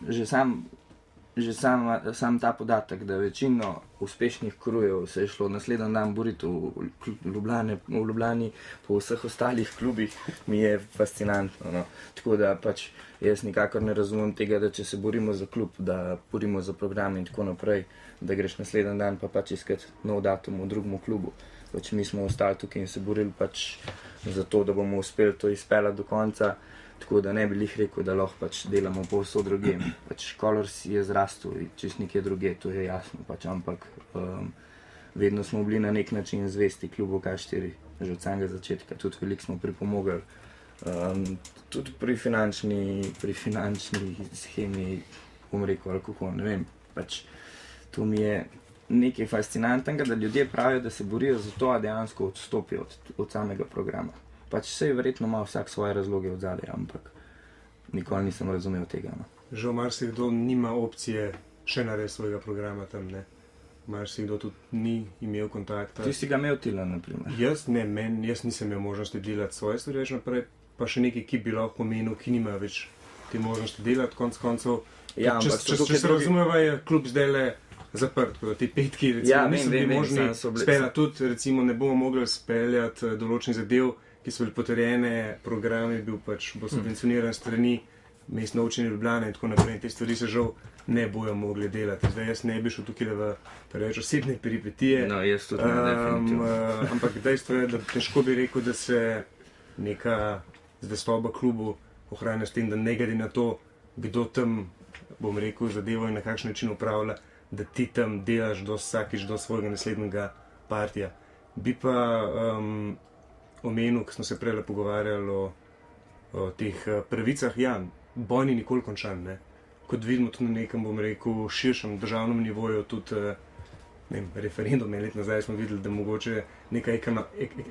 že sam ta podatek, da večino uspešnih krujev se je šlo naslednji dan boriti v Ljubljani, po vseh ostalih klubih, mi je fascinantno. No. Tako da pač jaz nikakor ne razumem tega, da če se borimo za klub, da borimo za program in tako naprej, da greš naslednji dan pa pač iskati nov datum v drugem klubu. Pač mi smo ostali tukaj in se borili pač za to, da bomo uspeli to izpeljati do konca. Tako da ne bi lih rekel, da lahko pač delamo povsod drugem. Pač Colors je zrastel čist nekje druge, to je jasno. Pač, ampak vedno smo bili na nek način zvesti klubu K4, že od samega začetka. Tudi veliko smo pripomogli. Tudi pri finančni schemi, bom rekel, ali kako, ne vem. Pač, to mi je nekaj fascinantnega, da ljudje pravijo, da se borijo za to, a dejansko odstopijo od samega programa. Pač se verjetno ima vsak svoje razloge od zadaj, ampak nikoli nisem razumel tega. No. Žal marsikdo nima opcije še narediti svojega programa tam, ne? Marsikdo tudi ni imel kontakta. Ti si ga imel Tila, na primer? Jaz nisem imel možnosti delati svoje stvari več naprej, pa še nekaj, ki bi lahko pomenil, ki nima več te možnosti delati, konc koncev. Ja, če se razumeva, je klub zdajle zaprt, te petki, recimo, niso bili možni speljati tudi, recimo, ne bomo mogli speljati določenih zadev, ki so bili potrjene, program je bil pač subvencioniran strani Mestne občine Ljubljane in tako naprej. Te stvari se žal ne bojo mogli delati. Zdaj jaz ne bi šel tukaj v preveč osebne peripetije. No, jaz tudi ne, definitivno. Ampak dejstvo je, da težko bi rekel, da se neka zvestoba klubu ohranja s tem, da ne glede na to, kdo tam, bom rekel, zadevo in na kakšen način upravlja, da ti tam delaš vsakič do svojega naslednjega partija. Bi pa omenil, ko smo se prej pogovarjali o teh pravicah, ja, boj ni nikoli končan, ne. Kot vidimo tudi na nekem, bom rekel, širšem državnem nivoju, tudi referendum let nazaj smo videli, da mogoče neka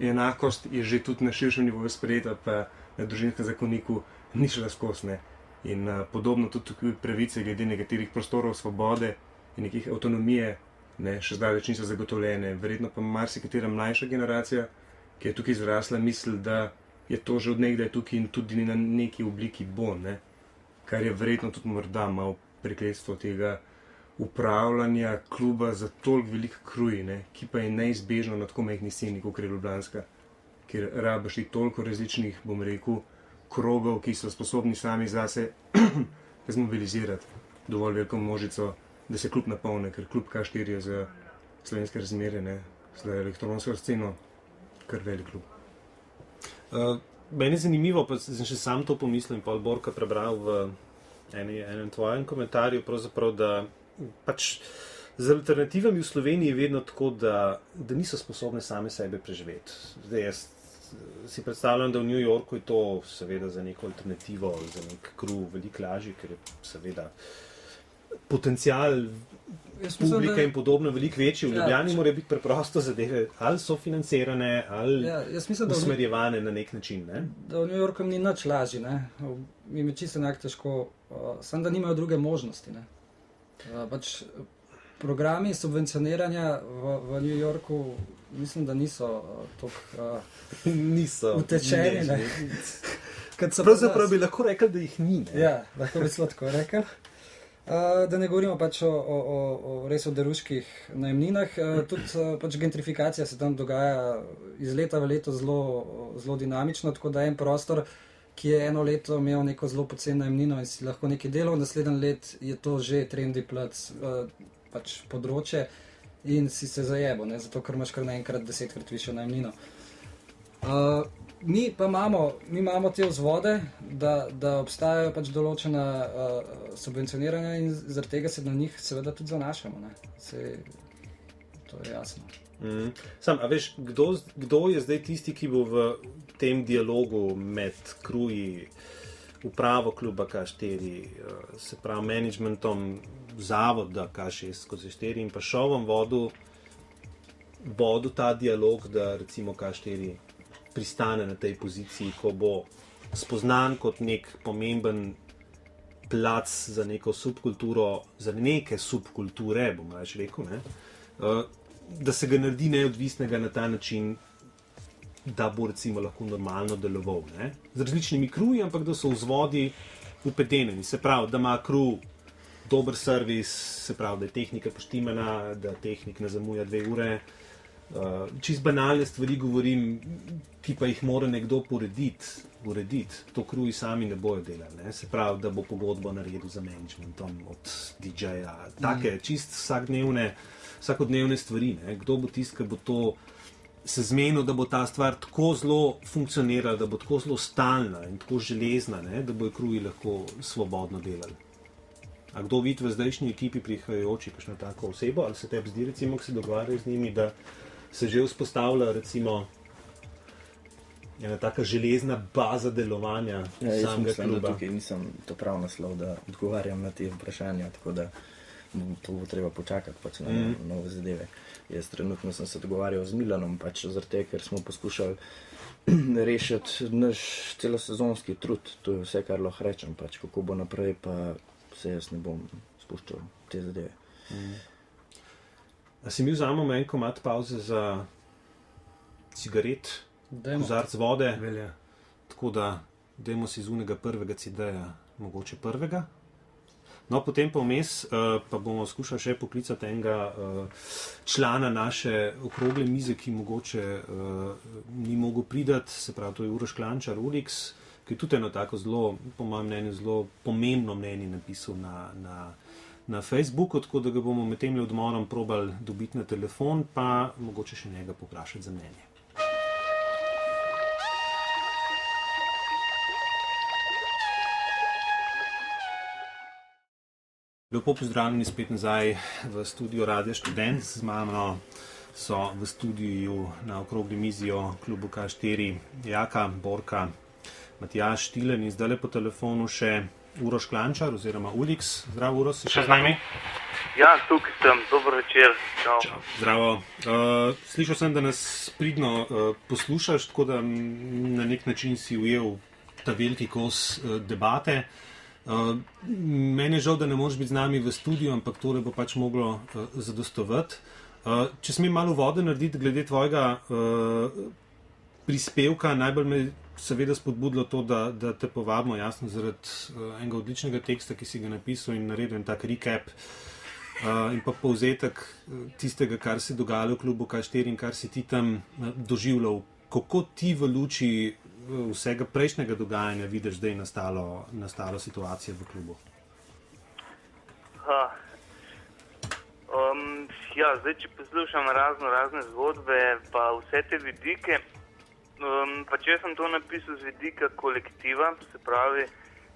enakost je že tudi na širšem nivoju sprejeta, pa na družinskem zakoniku ni šla skozi, ne. In podobno tudi pravice glede nekaterih prostorov svobode in nekih avtonomije, ne, še zdaleč niso zagotovljene. Verjetno pa marsikatera mlajša generacija, ki je tukaj zrasla, misli, da je to že od nekdaj tukaj in tudi na neki obliki bo, ne. Kar je verjetno tudi morda malo prekletstvo tega upravljanja kluba za toliko velik kruj, ne, ki pa je neizbežno na tako majhni sceni, kot je Ljubljanska, kjer rabiš toliko različnih, bom rekel, krogov, ki so sposobni sami zase zmobilizirati dovolj veliko množico, da se klub napolne, ker klub K4 je za slovenske razmere, ne, za elektronsko sceno, kar velik klub. Meni je zanimivo, pa sem še sam to pomislil in pol Borka prebral v enem tvojem komentarju, pravzaprav, da pač z alternativami v Sloveniji je vedno tako, da niso sposobne same sebe preživeti. Zdaj jaz si predstavljam, da v New Yorku je to seveda za neko alternativo, za nek kruh veliko lažje, ker je seveda potencial publike in podobno veliko večji. V Ljubljani mora biti preprosto zadeve ali so financirane, ali usmerjevane na nek način. Ne? Da v New Yorku ni nič lažje, ne. Mi je čisto enak težko, samo da nimajo druge možnosti, ne. Pač programi subvencioniranja v New Yorku mislim, da niso toliko utečeni, ne. Pravzaprav bi lahko rekel, da jih ni, ne. Ja, lahko bi celo tako rekel. Da ne govorimo pač o res oderuških najemninah, tudi pač gentrifikacija se tam dogaja iz leta v leto zelo dinamično, tako da en prostor, ki je eno leto imel neko zelo poceni najemnino in si lahko nekaj delal, naslednji let je to že trendy plac, pač področje in si se zajebo, ne, zato ker imaš kar naenkrat 10-krat višjo najemnino. Mi pa imamo te vzvode, da obstajajo pač določena subvencioniranja in zaradi tega se na njih seveda tudi zanašamo, ne. To je jasno. Sam, a veš, kdo je zdaj tisti, ki bo v tem dialogu med kruji, upravo kluba K4, se pravi managementom zavoda K6/4 in pa šovom vodil ta dialog, da recimo K4 pristane na tej poziciji, ko bo spoznan kot nek pomemben plac za neko subkulturo, za neke subkulture, bom reč rekel, ne? Da se ga naredi neodvisnega na ta način, da bo recimo lahko normalno deloval, ne? Z različnimi kruji, ampak da so vzvodi upedeneni. Se pravi, da ima kruj dober servis, se pravi, da je tehnika poštimana, da tehnik ne zamuja 2 ure. Čist banalne stvari govorim, ki pa jih mora nekdo urediti. To kruji sami ne bojo delali. Ne? Se pravi, da bo pogodbo naredil za managementom od DJ-ja. Take čist vsakodnevne stvari. Ne? Kdo bo tisti, ki bo to se zmenil, da bo ta stvar tako zelo funkcionirala, da bo tako zelo stalna in tako železna, ne? Da bojo kruji lahko svobodno delali. A kdo vidi v zdajšnji ekipi prihajajoči kakšno tako osebo, ali se tebi zdi, recimo, ko se dogovarjajo z njimi, da se že vzpostavlja, recimo, ena taka železna baza delovanja samega kluba? Jaz mislim, da tukaj nisem to prav naslov, da odgovarjam na te vprašanja, tako da to bo treba počakati pač na nove zadeve. Jaz trenutno sem se dogovarjal z Milanom, pač zaradi tega, ker smo poskušali rešiti naš celosezonski trud. To je vse, kar lahko rečem, pač kako bo naprej, pa se jaz ne bom spuščal te zadeve. A si mi vzamemo en komad pauze za cigaret, kozarc vode? Velja. Tako da dajmo si z unega prvega CD-ja, mogoče prvega. No, potem pa vmes pa bomo skušali še poklicati enega člana naše okrogle mize, ki mogoče ni mogel pridati, se pravi, to je Uroš Klančar, Ulix, ki je tudi eno tako zelo, po mojem mnenju, zelo pomembno mnenje napisal na Facebooku, tako da ga bomo med tem odmorom probali dobiti na telefon, pa mogoče še njega poprašati za mnenje. Lepo pozdravljeni spet nazaj v studio Radia Študent. Z mano so v studiu na okrogli mizi o klubu K4 Jaka, Borka, Matjaž Tilen in zdaj po telefonu še Uroš Klančar oziroma Ulix. Zdravo, Uroš, si še z nami? Ja, tukaj sem. Dober večer. Čau. Zdravo. Slišal sem, da nas pridno poslušaš, tako da na nek način si ujel ta veliki kos debate. Meni je žal, da ne moreš biti z nami v studiu, ampak tole bo pač moglo zadostovati. Če smem malo vode narediti glede tvojega prispevka, najbolj me seveda spodbudilo to, da te povabimo, jasno, zaradi enega odličnega teksta, ki si ga napisal in naredil en tak recap in pa povzetek tistega, kar se je dogajalo v klubu K4 in kar si ti tam doživljal. Kako ti v luči vsega prejšnjega dogajanja vidiš zdaj nastalo situacijo v klubu? Zdaj, če poslušam razne zgodbe, pa vse te vidike, pa če sem to napisal z vidika kolektiva, se pravi,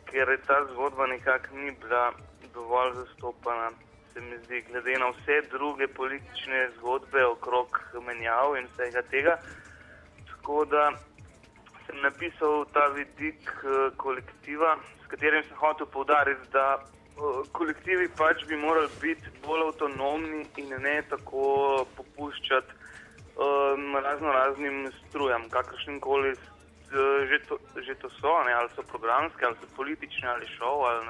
ker ta zgodba nekako ni bila dovolj zastopana, se mi zdi, glede na vse druge politične zgodbe okrog menjav in vsega tega. Tako da sem napisal ta vidik kolektiva, s katerim sem hotel poudariti, da kolektivi pač bi morali biti bolj avtonomni in ne tako popuščati raznim strujam, kakršnikoli že to so, ne, ali so programske, ali so politične, ali šov, ali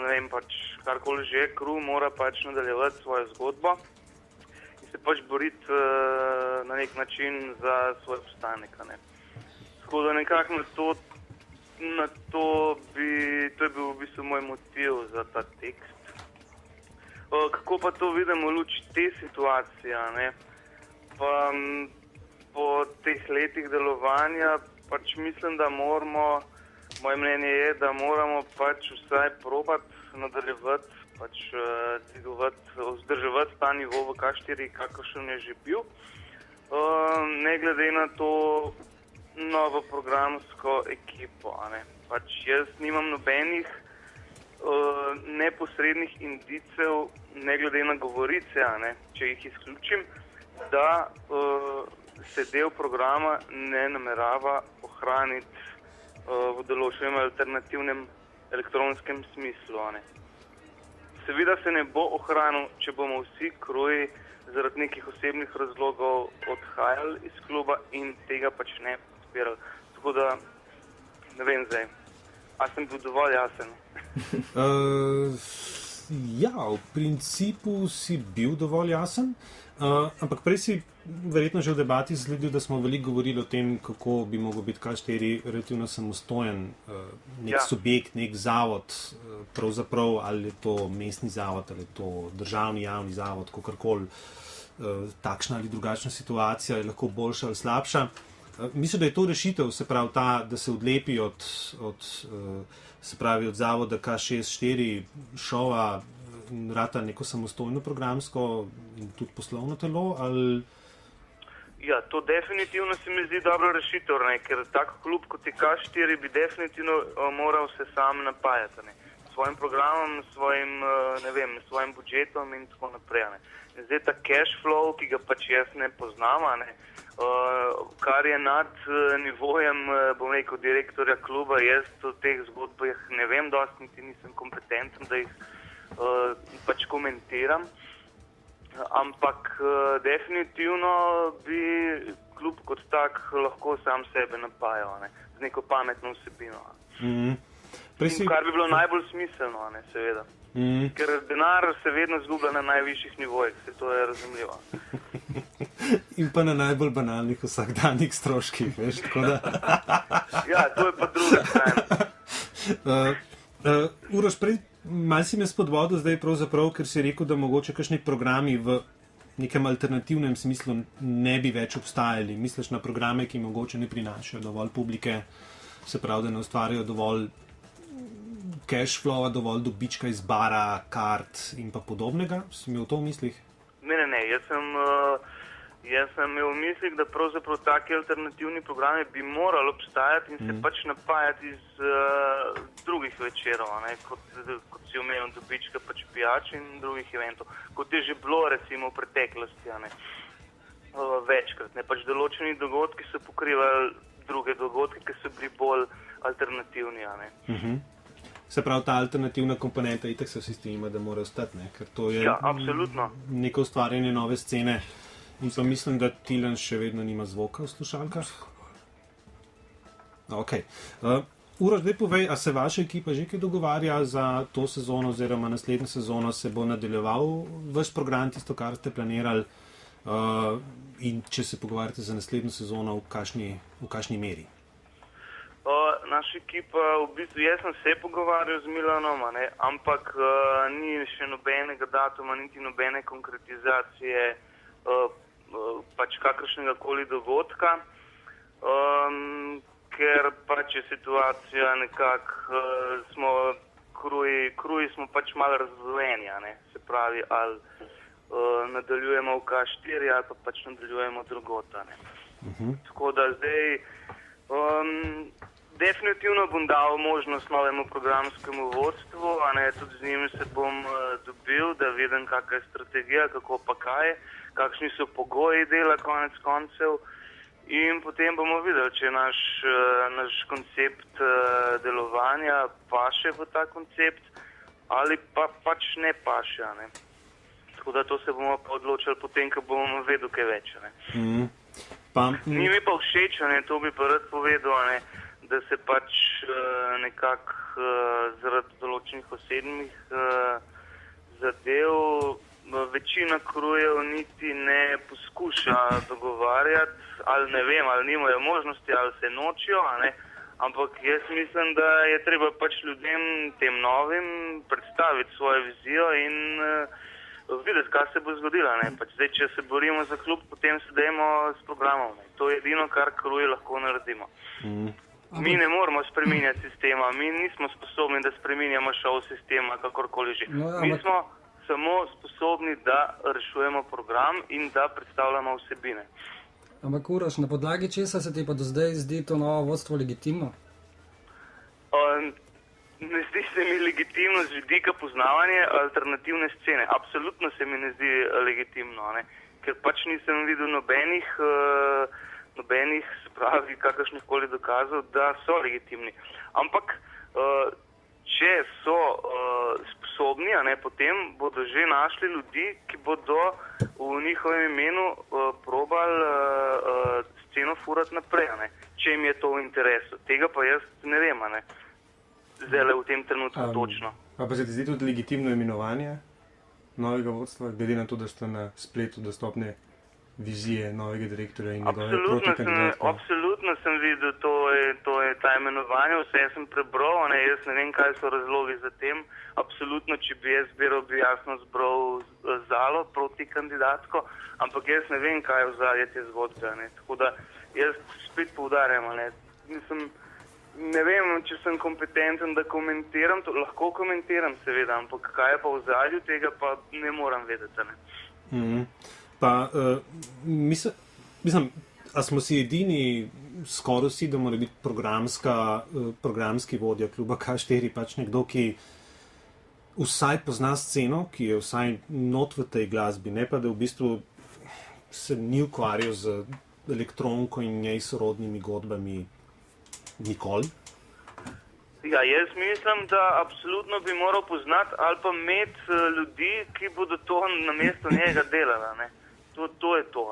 ne vem, pač karkoli že, kru mora pač nadaljevati svojo zgodbo in se pač boriti na nek način za svoj obstanek, ne. Tako da nekako to je bil v bistvu moj motiv za ta tekst. Kako pa to vidimo v luči te situacije, ne? Pa po teh letih delovanja pač mislim, da moramo, moje mnenje je, da moramo pač vsaj probati nadaljevati, pač vzdrževati ta nivo v K4, kakršen je že bil. Ne glede na to novo programsko ekipo, ne. Pač jaz nimam nobenih neposrednih indicev, ne glede na govorice, ne, če jih izključim, da se del programa ne namerava ohraniti v določenem alternativnem elektronskem smislu, ne. Seveda se ne bo ohranil, če bomo vsi kruji zaradi nekih osebnih razlogov odhajali iz kluba in tega pač ne podpirali. Tako da, ne vem zdaj, a sem bil dovolj jasen? Ja, v principu si bil dovolj jasen, ampak prej si verjetno že v debati sledil, da smo veliko govorili o tem, kako bi mogel biti K4 relativno samostojen nek subjekt, nek zavod, pravzaprav ali je to mestni zavod, ali je to državni javni zavod, kakorkoli, takšna ali drugačna situacija je lahko boljša ali slabša. Mislim, da je to rešitev, se pravi ta, da se odlepi od zavoda K64 šova in rata neko samostojno programsko in tudi poslovno telo, ali... Ja, to definitivno se mi zdi dobra rešitev, ne? Ker tak klub kot je K4 bi definitivno moral se sam napajati, ne? Svojim programom, svojim budžetom in tako naprej. Ne? Zdaj ta cash flow, ki ga pač jaz ne poznam, ne? Kar je nad nivojem, bom rekel, direktorja kluba, jaz o teh zgodbah ne vem dosti, niti nisem kompetenten, da jih pač komentiram. Ampak definitivno bi klub kot tak lahko sam sebe napajal, ne? Z neko pametno vsebino. Kar bi bilo najbolj smiselno, ne? Seveda. Ker denar se vedno zgublja na najvišjih nivojih, se to je razumljivo. In pa na najbolj banalnih vsakdanjih stroških, veš, tako da... Ja, to je pa druga strana. Uroš, prej malo si me spodbodil zdaj pravzaprav, ker si rekel, da mogoče kakšni programi v nekem alternativnem smislu ne bi več obstajali. Misliš na programe, ki mogoče ne prinašajo dovolj publike, se pravi, da ne ustvarjajo dovolj cash flowa, dovolj dobička iz bara, kart in pa podobnega? Si imel to v mislih? Ne, jaz sem imel v mislih, da pravzaprav taki alternativni programi bi morali obstajati in se pač napajati iz drugih večerov, ne? Kot si omenil, dobička pač pijač in drugih eventov, kot je že bilo recimo v preteklosti, ne? Večkrat. Ne? Pač določeni dogodki so pokrivali druge dogodke, ki so bili bolj alternativni. Ne? Se pravi, ta alternativna komponenta, itak se vsi strinjamo, da mora ostati, ne? Ker to je neko ustvarjanje nove scene. In pa mislim, da Tilen še vedno nima zvoka v slušalkah. Ok. Uroš, daj povej, a se vaša ekipa že kaj dogovarja za to sezono oziroma naslednjo sezono, se bo nadaljeval vaš program, tisto, kar ste planirali, in če se pogovarjate za naslednjo sezono, v kakšni meri? Naša ekipa, v bistvu, jaz sem se pogovarjal z Milanom, ne? Ampak ni še nobenega datuma, niti nobene konkretizacije pač kakršnega koli dogodka, ker pač je situacija nekako, kruji smo pač malo razdvojeni, ne? Se pravi, ali nadaljujemo v K4 ali pa pač nadaljujemo drugota, ne? Tako da zdaj definitivno bom dal možnost novemu programskemu vodstvu, a ne, tudi z njim se bom dobil, da vidim, kakšna je strategija, kako pa kaj, kakšni so pogoji dela konec koncev in potem bomo videli, če naš koncept delovanja paše v ta koncept ali pa pač ne paše, ne. Tako da to se bomo pa odločili potem, ko bomo vedeli kaj več, ne. Ni mi pa všeč, ne, to bi pa rad povedal, ne, da se pač nekako zaradi določenih osebnih zadev večina krujev niti ne poskuša dogovarjati, ali ne vem, ali nimajo možnosti, ali se nočijo, ne? Ampak jaz mislim, da je treba pač ljudem, tem novim, predstaviti svojo vizijo in videti, kaj se bo zgodilo. Ne? Pač zdaj, če se borimo za klub, potem se dajmo s programom. Ne? To je edino, kar kruje lahko naredimo. Mi ne moramo spreminjati sistema, mi nismo sposobni, da spreminjamo šov sistema, kakorkoli že. Mi smo samo sposobni, da rešujemo program in da predstavljamo vsebine. Ampak Uroš, na podlagi česa se ti pa do zdaj zdi to novo vodstvo legitimno? Ne zdi se mi legitimno z vidika poznavanja alternativne scene. Absolutno se mi ne zdi legitimno, ne? Ker pač nisem videl nobenih spravi, kakršnih koli dokazov, da so legitimni. Ampak če so sposobni, a ne, potem bodo že našli ljudi, ki bodo v njihovem imenu probali sceno furati naprej, a ne, če jim je to v interesu. Tega pa jaz ne vem, a ne. zdaj v tem trenutku točno. Pa se ti zdi tudi legitimno imenovanje novega vodstva, glede na to, da sta na spletu dostopne vizije novega direktorja in njegove protikandidatke? Absolutno sem videl, to je ta imenovanje, vse sem prebral, jaz ne vem, kaj so razlogi za tem. Absolutno, če bi jaz zbiral, bi jasno zbral Zalo proti kandidatko, ampak jaz ne vem, kaj je ozadje te zgodbe. Tako da jaz spet poudarjam, ne vem, če sem kompetenten, da komentiram, to lahko komentiram seveda, ampak kaj je pa ozadju tega, pa ne moram vedeti. Pa, mislim, a smo si edini, skoraj vsi, da mora biti programski vodja kluba K4, pač nekdo, ki vsaj pozna sceno, ki je vsaj not v tej glasbi, ne pa da v bistvu se ni ukvarjal z elektronko in njej sorodnimi godbami nikoli. Ja, jaz mislim, da absolutno bi moral poznati ali pa imeti ljudi, ki bodo to namesto njega delali. To je to.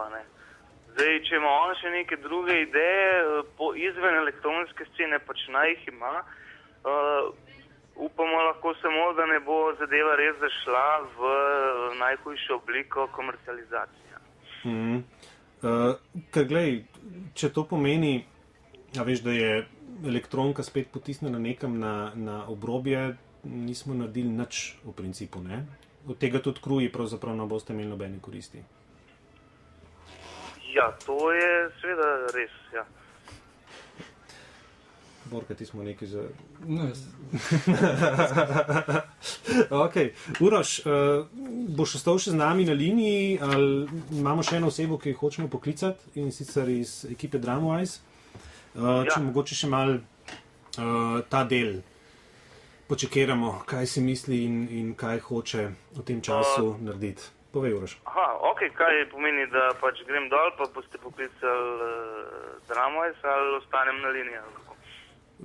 Zdaj, če ima on še neke druge ideje izven elektronske scene, pač naj jih ima, upamo lahko samo, da ne bo zadeva res zašla v najhujšo obliko komercializacije. Ker glej, če to pomeni, veš, da je elektronka spet potisnjena nekam na obrobje, nismo naredili nič v principu, ne? Od tega tudi kruji pravzaprav ne boste imeli nobene koristi. Ja, to je seveda res, ja. Borka, ti smo nekaj za... No, jaz. Ok, Uroš, boš ostal še z nami na liniji, ali imamo še eno osebo, ki jo hočemo poklicati, in sicer iz ekipe Dramwise. Če mogoče še malo ta del počekiramo, kaj si misli in kaj hoče v tem času narediti. Povej, Uroš. Ok, kaj pomeni, da pač grem dol, pa boste poklicali Dramwise, ali ostanem na liniji?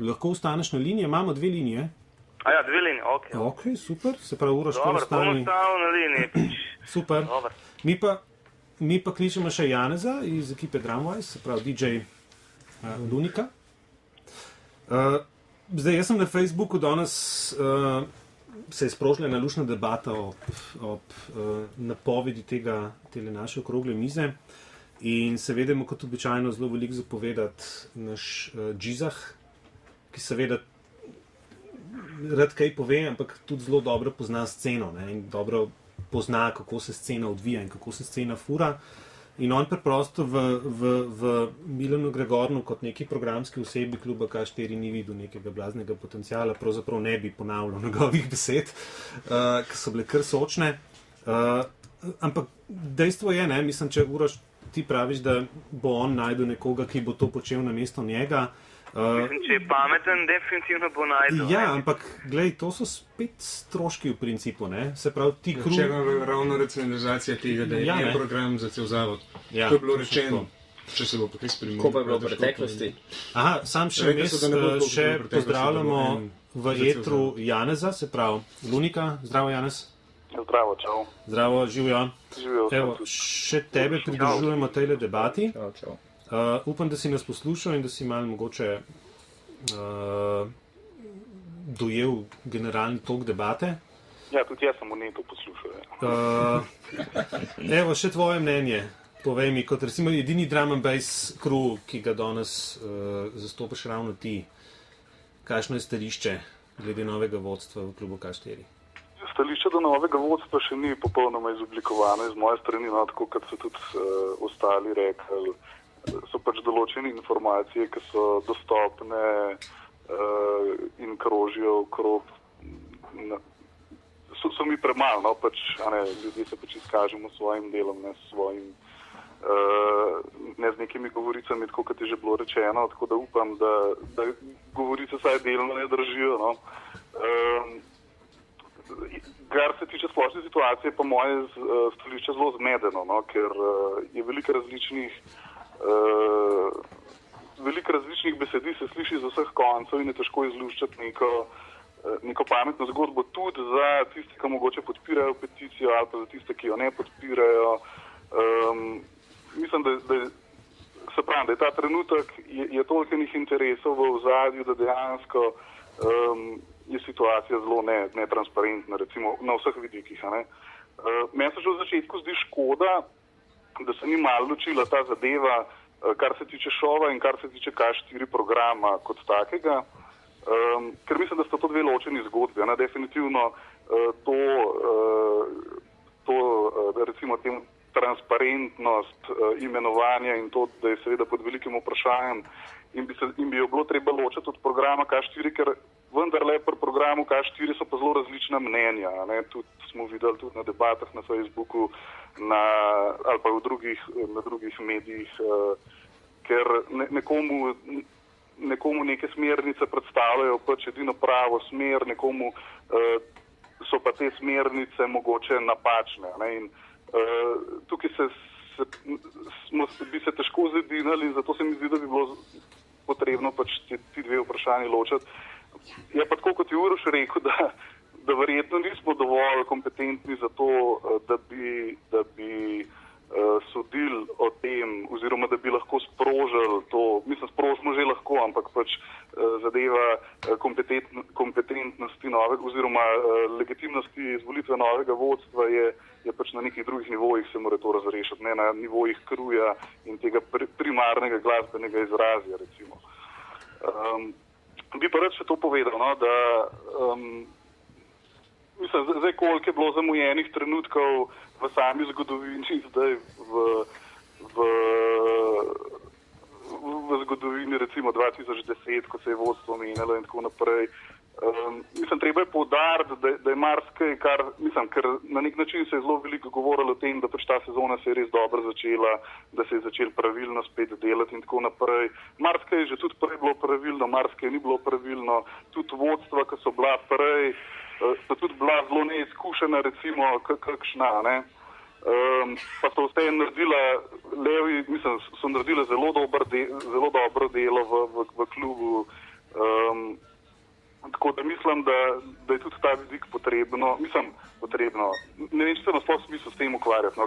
Lahko ostaneš na liniji, imamo 2 linije. Dve linije, ok. Ok, super, se pravi, Uroš, dobar, bom ostal na liniji. Super. Dobar. Mi pa kličemo še Janeza iz ekipe Dramwise, se pravi DJ Lunika. Zdaj, jaz sem na Facebooku danes se je sprožila ena lušna debata ob napovedi tele naše okrogle mize in se vedemo kot običajno zelo veliko zapovedati naš Džizah, ki seveda rad kaj pove, ampak tudi zelo dobro pozna sceno, ne? In dobro pozna, kako se scena odvija in kako se scena fura. In on preprosto v Milanu Gregornu kot neki programski osebi kluba K4 ni videl nekega blaznega potencijala, pravzaprav ne bi ponavljal njegovih besed, ki so bile kar sočne. Ampak dejstvo je, mislim, če Uroš ti praviš, da bo on najdel nekoga, ki bo to počel namesto njega. Mislim, če je pameten, definitivno bo najdel. Ja, ampak glej, to so spet stroški v principu, ne? Se pravi, ti kruh... Če je ravno racionalizacija tega, da je program za cel zavod. Ja, to je bilo rečeno, če se bo potem spremenil. Ko pa je bilo v preteklosti? Aha, sam še pozdravljamo v etru Janeza, se pravi Lunika. Zdravo, Janez. Zdravo, čau. Zdravo, živjo. Evo, še tebe pridružujemo tejle debati. Čau. Upam, da si nas poslušal in da si malo mogoče dojel generalni tok debate. Ja, tudi jaz sem v netu poslušal. Evo, še tvoje mnenje. Povej mi, kot recimo edini drum and bass crew, ki ga danes zastopaš ravno ti, kakšno je stališče glede novega vodstva v klubu K4? Stališče do novega vodstva še ni popolnoma izoblikovano iz moje strani, tako kot so tudi ostali rekli. So pač določene informacije, ki so dostopne in krožijo okrog. So mi premalo, pač, ljudje se pač izkažemo s svojim delom, ne z nekimi govoricami, tako kot je že bilo rečeno, tako da upam, da govorice saj delno ne držijo. No. Kar se tiče splošne situacije, pa moje stališče zelo zmedeno, no, ker je veliko različnih besedi se sliši z vseh koncev in je težko izluščati neko pametno zgodbo tudi za tiste, ki mogoče podpirajo peticijo ali pa za tiste, ki jo ne podpirajo. Mislim, da je ta trenutek je toliko interesov v ozadju, da dejansko je situacija zelo netransparentna, recimo na vseh vidikih. Meni se že v začetku zdi škoda, da se ni malo ločila ta zadeva, kar se tiče šova in kar se tiče K4 programa kot takega, ker mislim, da sta to dve ločeni zgodbi. Definitivno recimo tem transparentnost imenovanja in to, da je seveda pod velikim vprašanjem in bi jo bilo treba ločiti od programa K4, ker vendarle pri programu K4 so pa zelo različna mnenja. Tudi smo videli tudi na debatah na Facebooku ali pa na drugih medijih, ker nekomu neke smernice predstavljajo pač edino pravo smer, nekomu so pa te smernice mogoče napačne. In tukaj bi se težko zedinali, zato se mi zdi, da bi bilo potrebno pač ti dve vprašanji ločiti. Je pa tako, kot je Uroš rekel, da verjetno nismo dovolj kompetentni za to, da bi sodili o tem, oziroma da bi lahko sprožili to, mislim, sprožimo že lahko, ampak pač zadeva kompetentnosti novega oziroma legitimnosti izvolitve novega vodstva je pač na nekih drugih nivojih se mora to razrešiti, ne na nivojih kruja in tega primarnega glasbenega izrazja, recimo. Bi pa rad še to povedal, da mislim, zdaj koliko je bilo zamujenih trenutkov v sami zgodovini, zdaj v zgodovini recimo 2010, ko se je vodstvo menjalo in tako naprej. Mislim, treba je poudariti, da je marsikaj, ker na nek način se je zelo veliko govorilo o tem, da pač ta sezona se je res dobro začela, da se je začel pravilno spet delati in tako naprej. Marsikaj je že tudi prej bilo pravilno, marsikaj ni bilo pravilno, tudi vodstva, ki so bila prej, so tudi bila zelo neizkušena, recimo, kakšna, pa so vse naredila, levi, mislim, so naredila zelo dobro delo v klubu, tako da mislim, da je tudi ta vidik potrebno, ne vem, če se na sploh smisel s tem ukvarjati,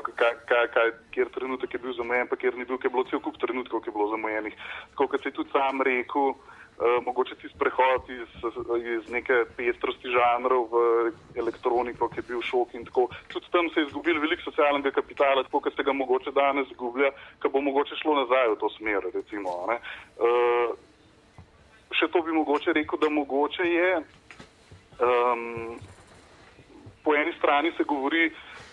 kjer trenutek je bil zamujen, pa kjer ni bil, ker je bilo cel kup trenutkov, ki je bilo zamujenih. Tako, kot se je tudi sam rekel, mogoče ti sprehod iz neke pestrosti žanrov v elektroniko, ki je bil šok in tako. Tudi tam se je izgubil veliko socialnega kapitala, tako, kot se ga mogoče danes izgublja, ki bo mogoče šlo nazaj v to smer, recimo. Še to bi mogoče rekel, da mogoče je, po eni strani se govori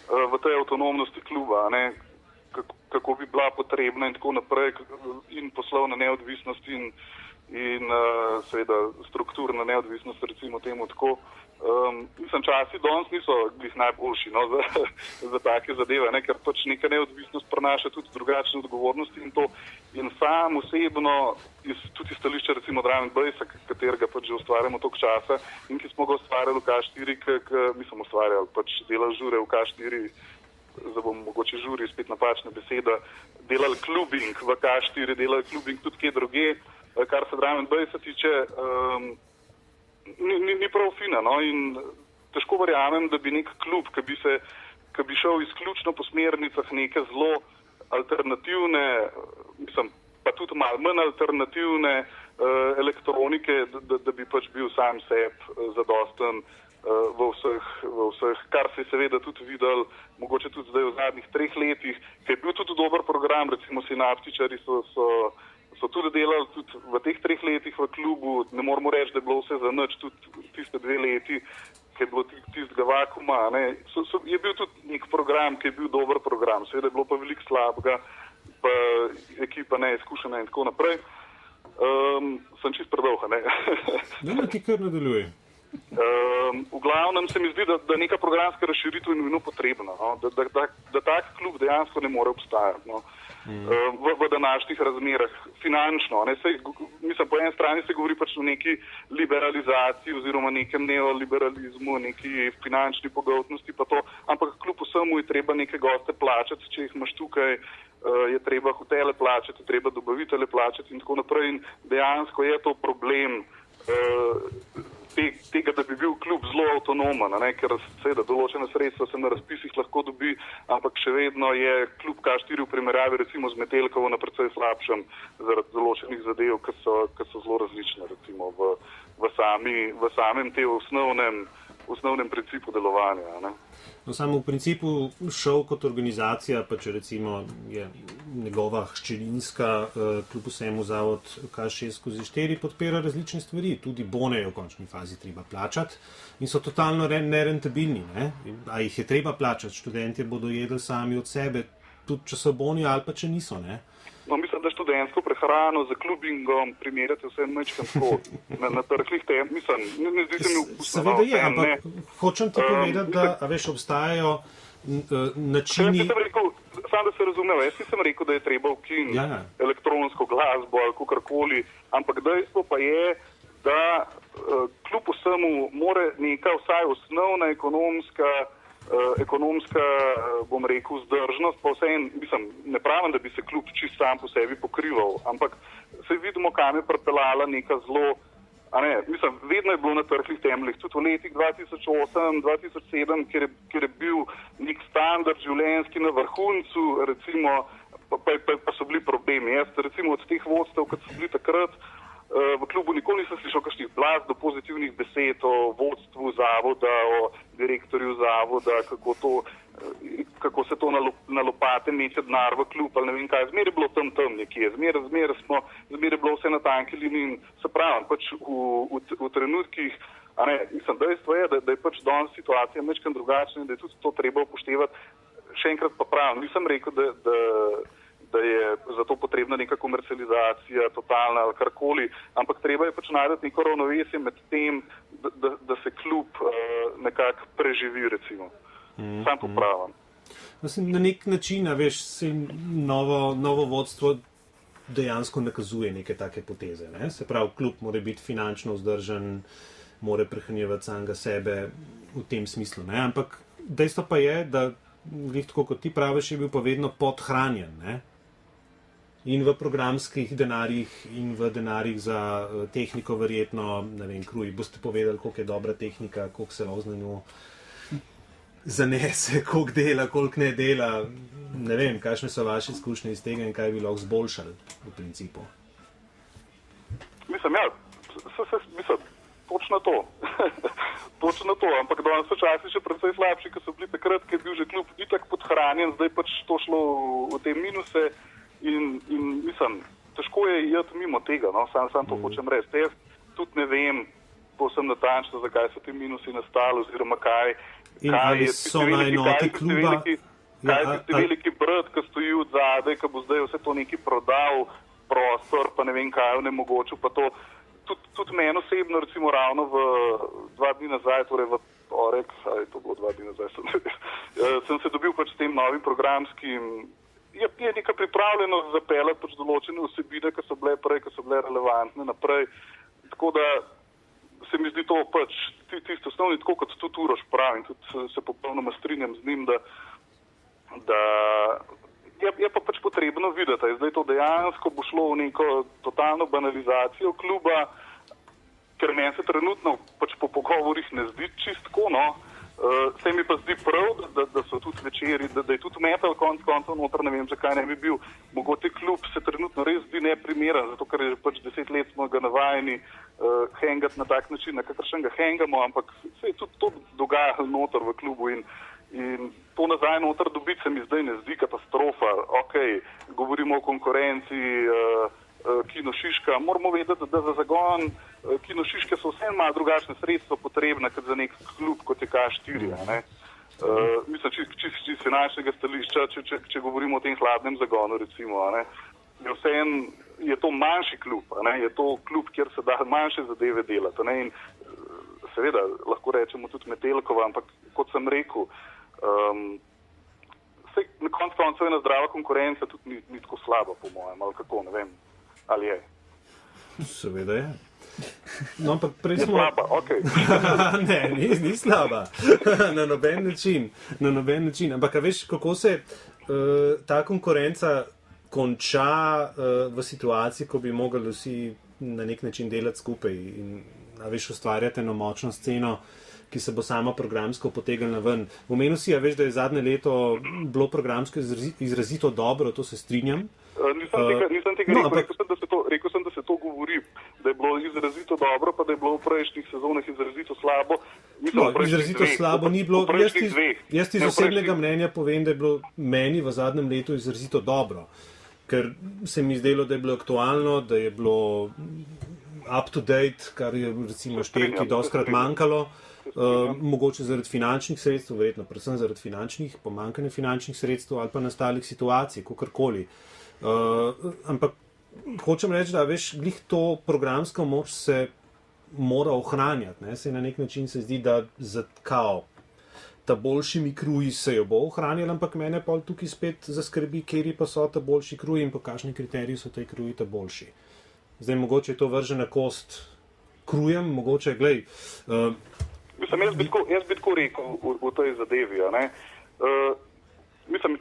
v tej avtonomnosti kluba, kako bi bila potrebna in tako naprej, in poslovna neodvisnost in seveda strukturna neodvisnost, recimo temu tako. Mislim, časi danes niso glih najboljši za take zadeve, ker pač neka neodvisnost prinaša tudi drugačne odgovornosti in to. In sam osebno, tudi stališče recimo Draven Bejsa, katerega pač že ustvarjamo toliko časa in ki smo ga ustvarjali v K4, mi smo ustvarjali, pač delali žure v K4, zdaj bom mogoče žuri, spet napačna beseda, delali klubing v K4, delali klubing tudi kje druge, kar se Draven Bejsa tiče, ni prav fina, in težko verjamem, da bi nek klub, ki bi šel izključno po smernicah neke zelo alternativne, mislim, pa tudi malo manj alternativne elektronike, da bi pač bil sam sebi zadosten v vseh, kar se je seveda tudi videl, mogoče tudi zdaj v zadnjih 3 letih, ki je bil tudi dober program, recimo Sinaptičari so tudi delali tudi v teh 3 letih v klubu, ne moramo reči, da je bilo vse za nič, tudi tiste 2 leti, ki je bilo tistega vakuma, je bil tudi nek program, ki je bil dober program, seveda je bilo pa veliko slabega, pa ekipa neizkušena in tako naprej. Sem čist predolga, ki kar nadaljuje. V glavnem se mi zdi, da neka programska razširitev je nujno potrebna, da tak klub dejansko ne more obstajati. V današnjih razmerah finančno. Mislim, po eni strani se govori pač o neki liberalizaciji oziroma nekem neoliberalizmu, neki finančni pogoltnosti pa to, ampak kljub vsemu je treba neke goste plačati, če jih imaš tukaj, je treba hotele plačati, je treba dobavitelje plačati in tako naprej in dejansko je to problem tega, da bi bil klub zelo avtonomen, ker seveda določene sredstva se na razpisih lahko dobi, ampak še vedno je klub K4 v primerjavi recimo z Metelkovo na precej slabšem zaradi določenih zadev, ki so zelo različne recimo v samem tem osnovnem principu delovanja. Ne. No, samo v principu šov kot organizacija, pa če recimo je njegova hčerinska kljub vsemu zavod K6/4 podpira različne stvari, tudi bone je v končni fazi treba plačati in so totalno nerentabilni. Ne? A jih je treba plačati, študentje bodo jedli sami od sebe, tudi če so boni ali pa če niso. Ne? No, mislim, da študentsko prehrano za klubingom primerjate vse mečkem na trhlih tem. Mislim, ne zdi se mi vkusno. Seveda je, ampak hočem ti povedati, da veš, obstajajo načini... Sam da se razumel, jaz nisem rekel, da je treba ukiniti elektronsko glasbo ali kakorkoli, ampak dejstvo pa je, da kljub vsemu more neka vsaj osnovna ekonomska, bom rekel, vzdržnost, pa vseeno, mislim, ne pravim, da bi se klub čist sam po sebi pokrival, ampak se vidimo, kam je pripeljala neka zelo, mislim, vedno je bilo na trhlih temeljih, tudi v letih 2008, 2007, kjer je bil nek standard življenjski na vrhuncu, recimo, pa so bili problemi. Jaz, recimo, od teh vodstev, kot so bili takrat, v klubu nikoli nisem slišal kakšnih blast do pozitivnih besed o vodstvu zavoda, o direktorju zavoda, kako se to na lopate meče denar v klub ali ne vem kaj. Zmer je bilo tam nekje, zmer je bilo vse na tanki liniji in se pravim, pač v trenutkih, mislim, dejstvo je, da je pač danes situacija mečkam drugačna in da je tudi to treba upoštevati. Še enkrat pa pravim, nisem rekel, da je zato potrebna neka komercializacija, totalna ali karkoli, ampak treba je pač najti neko ravnovesje med tem, da se klub nekako preživi, recimo. Sam popravim. Na nek način, veš, se novo vodstvo dejansko nakazuje neke take poteze. Ne? Se pravi, klub mora biti finančno vzdržen, mora prehranjevati samega sebe v tem smislu. Ne? Ampak dejstvo pa je, da tako kot ti praviš, je bil pa vedno podhranjen. Ne? In v programskih denarjih, in v denarjih za tehniko verjetno, ne vem, Kruj, boste povedali, koliko je dobra tehnika, koliko se lahko z njo zanese, koliko dela, koliko ne dela. Ne vem, kakšne so vaše izkušnje iz tega in kaj bi lahko zboljšali v principu. Mislim, točno to. Točno to, ampak danes so časi še precej slabši, ki so bili takrat, ker je bil že klub itak podhranjen, zdaj pač to šlo v te minuse. In mislim, težko je iti mimo tega, no? Sam to hočem reči. Jaz tudi ne vem povsem natančno, zakaj so ti minusi nastali, oziroma kaj ali so na enoti kluba. Kaj je tisti veliki brat, ki stoji od zadaj, ki bo zdaj vse to neki prodal prostor, pa ne vem kaj, onemogočil, pa to. Tudi meni osebno, recimo ravno v 2 dni nazaj, torej v torek, ali to bilo 2 dni nazaj, sem se dobil pač s tem novim programskim. Je neka pripravljenost zapeljati pač določene vsebine, ki so bile prej, ki so bile relevantne naprej. Tako da se mi zdi to pač tisto osnovni, tako kot tudi Uroš pravi, tudi se popolnoma strinjam z njim, da je pa pač potrebno videti, da zdaj to dejansko bo šlo v neko totalno banalizacijo kluba, ker meni se trenutno pač po pogovorih ne zdi čistko, no. Se mi pa zdi prav, da so tudi večeri, da je tudi metal koncev noter, ne vem, zakaj ne bi bil. Mogoče klub se trenutno res zdi neprimeren, zato ker je pač 10 let smo ga navajeni hengati na tak način, na kakršen ga hengamo, ampak se je tudi to dogajalo noter v klubu in to nazaj noter dobiti se mi zdaj ne zdi katastrofa. Ok, govorimo o konkurenci, Kino Šiška. Moramo vedeti, da za zagon Kino Šiške so vse malo drugačne sredstva potrebne, kot za nek klub, kot je K4. Mislim, čist finančnega stališča, če govorimo o tem hladnem zagonu, recimo, je to manjši klub, je to klub, kjer se da manjše zadeve delati. In seveda, lahko rečemo tudi Metelkova, ampak kot sem rekel, na koncu ena zdrava konkurenca tudi ni tako slaba, po mojem, ali kako, ne vem. Ali je? Seveda je. No, ampak prej smo... Je slaba, okej. Ne, ni slaba. Na noben način. Ampak veš, kako se ta konkurenca konča v situaciji, ko bi mogli vsi na nek način delati skupaj in ustvarjati eno močno sceno, ki se bo sama programsko potegnila ven. Omenil si, veš, da je zadnje leto bilo programsko izrazito dobro, to se strinjam. Nisem tega rekel sem, da se to govori, da je bilo izrazito dobro, pa da je bilo v prejšnjih sezonah izrazito slabo. Izrazito slabo ni bilo. Jaz iz osebnega mnenja povem, da je bilo meni v zadnjem letu izrazito dobro, ker se mi zdelo, da je bilo aktualno, da je bilo up to date, kar je recimo številki dostkrat manjkalo. Mogoče zaradi finančnih sredstev, verjetno predvsem zaradi pomanjkanja finančnih sredstev ali pa nastalih situacij, kakorkoli. Ampak hočem reči, da veš, glih to programska moč se mora ohranjati. Ne? Se na nek način se zdi, da za kao ta boljšimi kruji se jo bo ohranjala, ampak mene pa tukaj spet zaskrbi, kjeri pa so ta boljši kruji in po kakšni kriteriji so te kruji ta boljši. Zdaj mogoče je to vržena kost krujem, mogoče, glej. Jaz bi tako rekel v tej zadevi.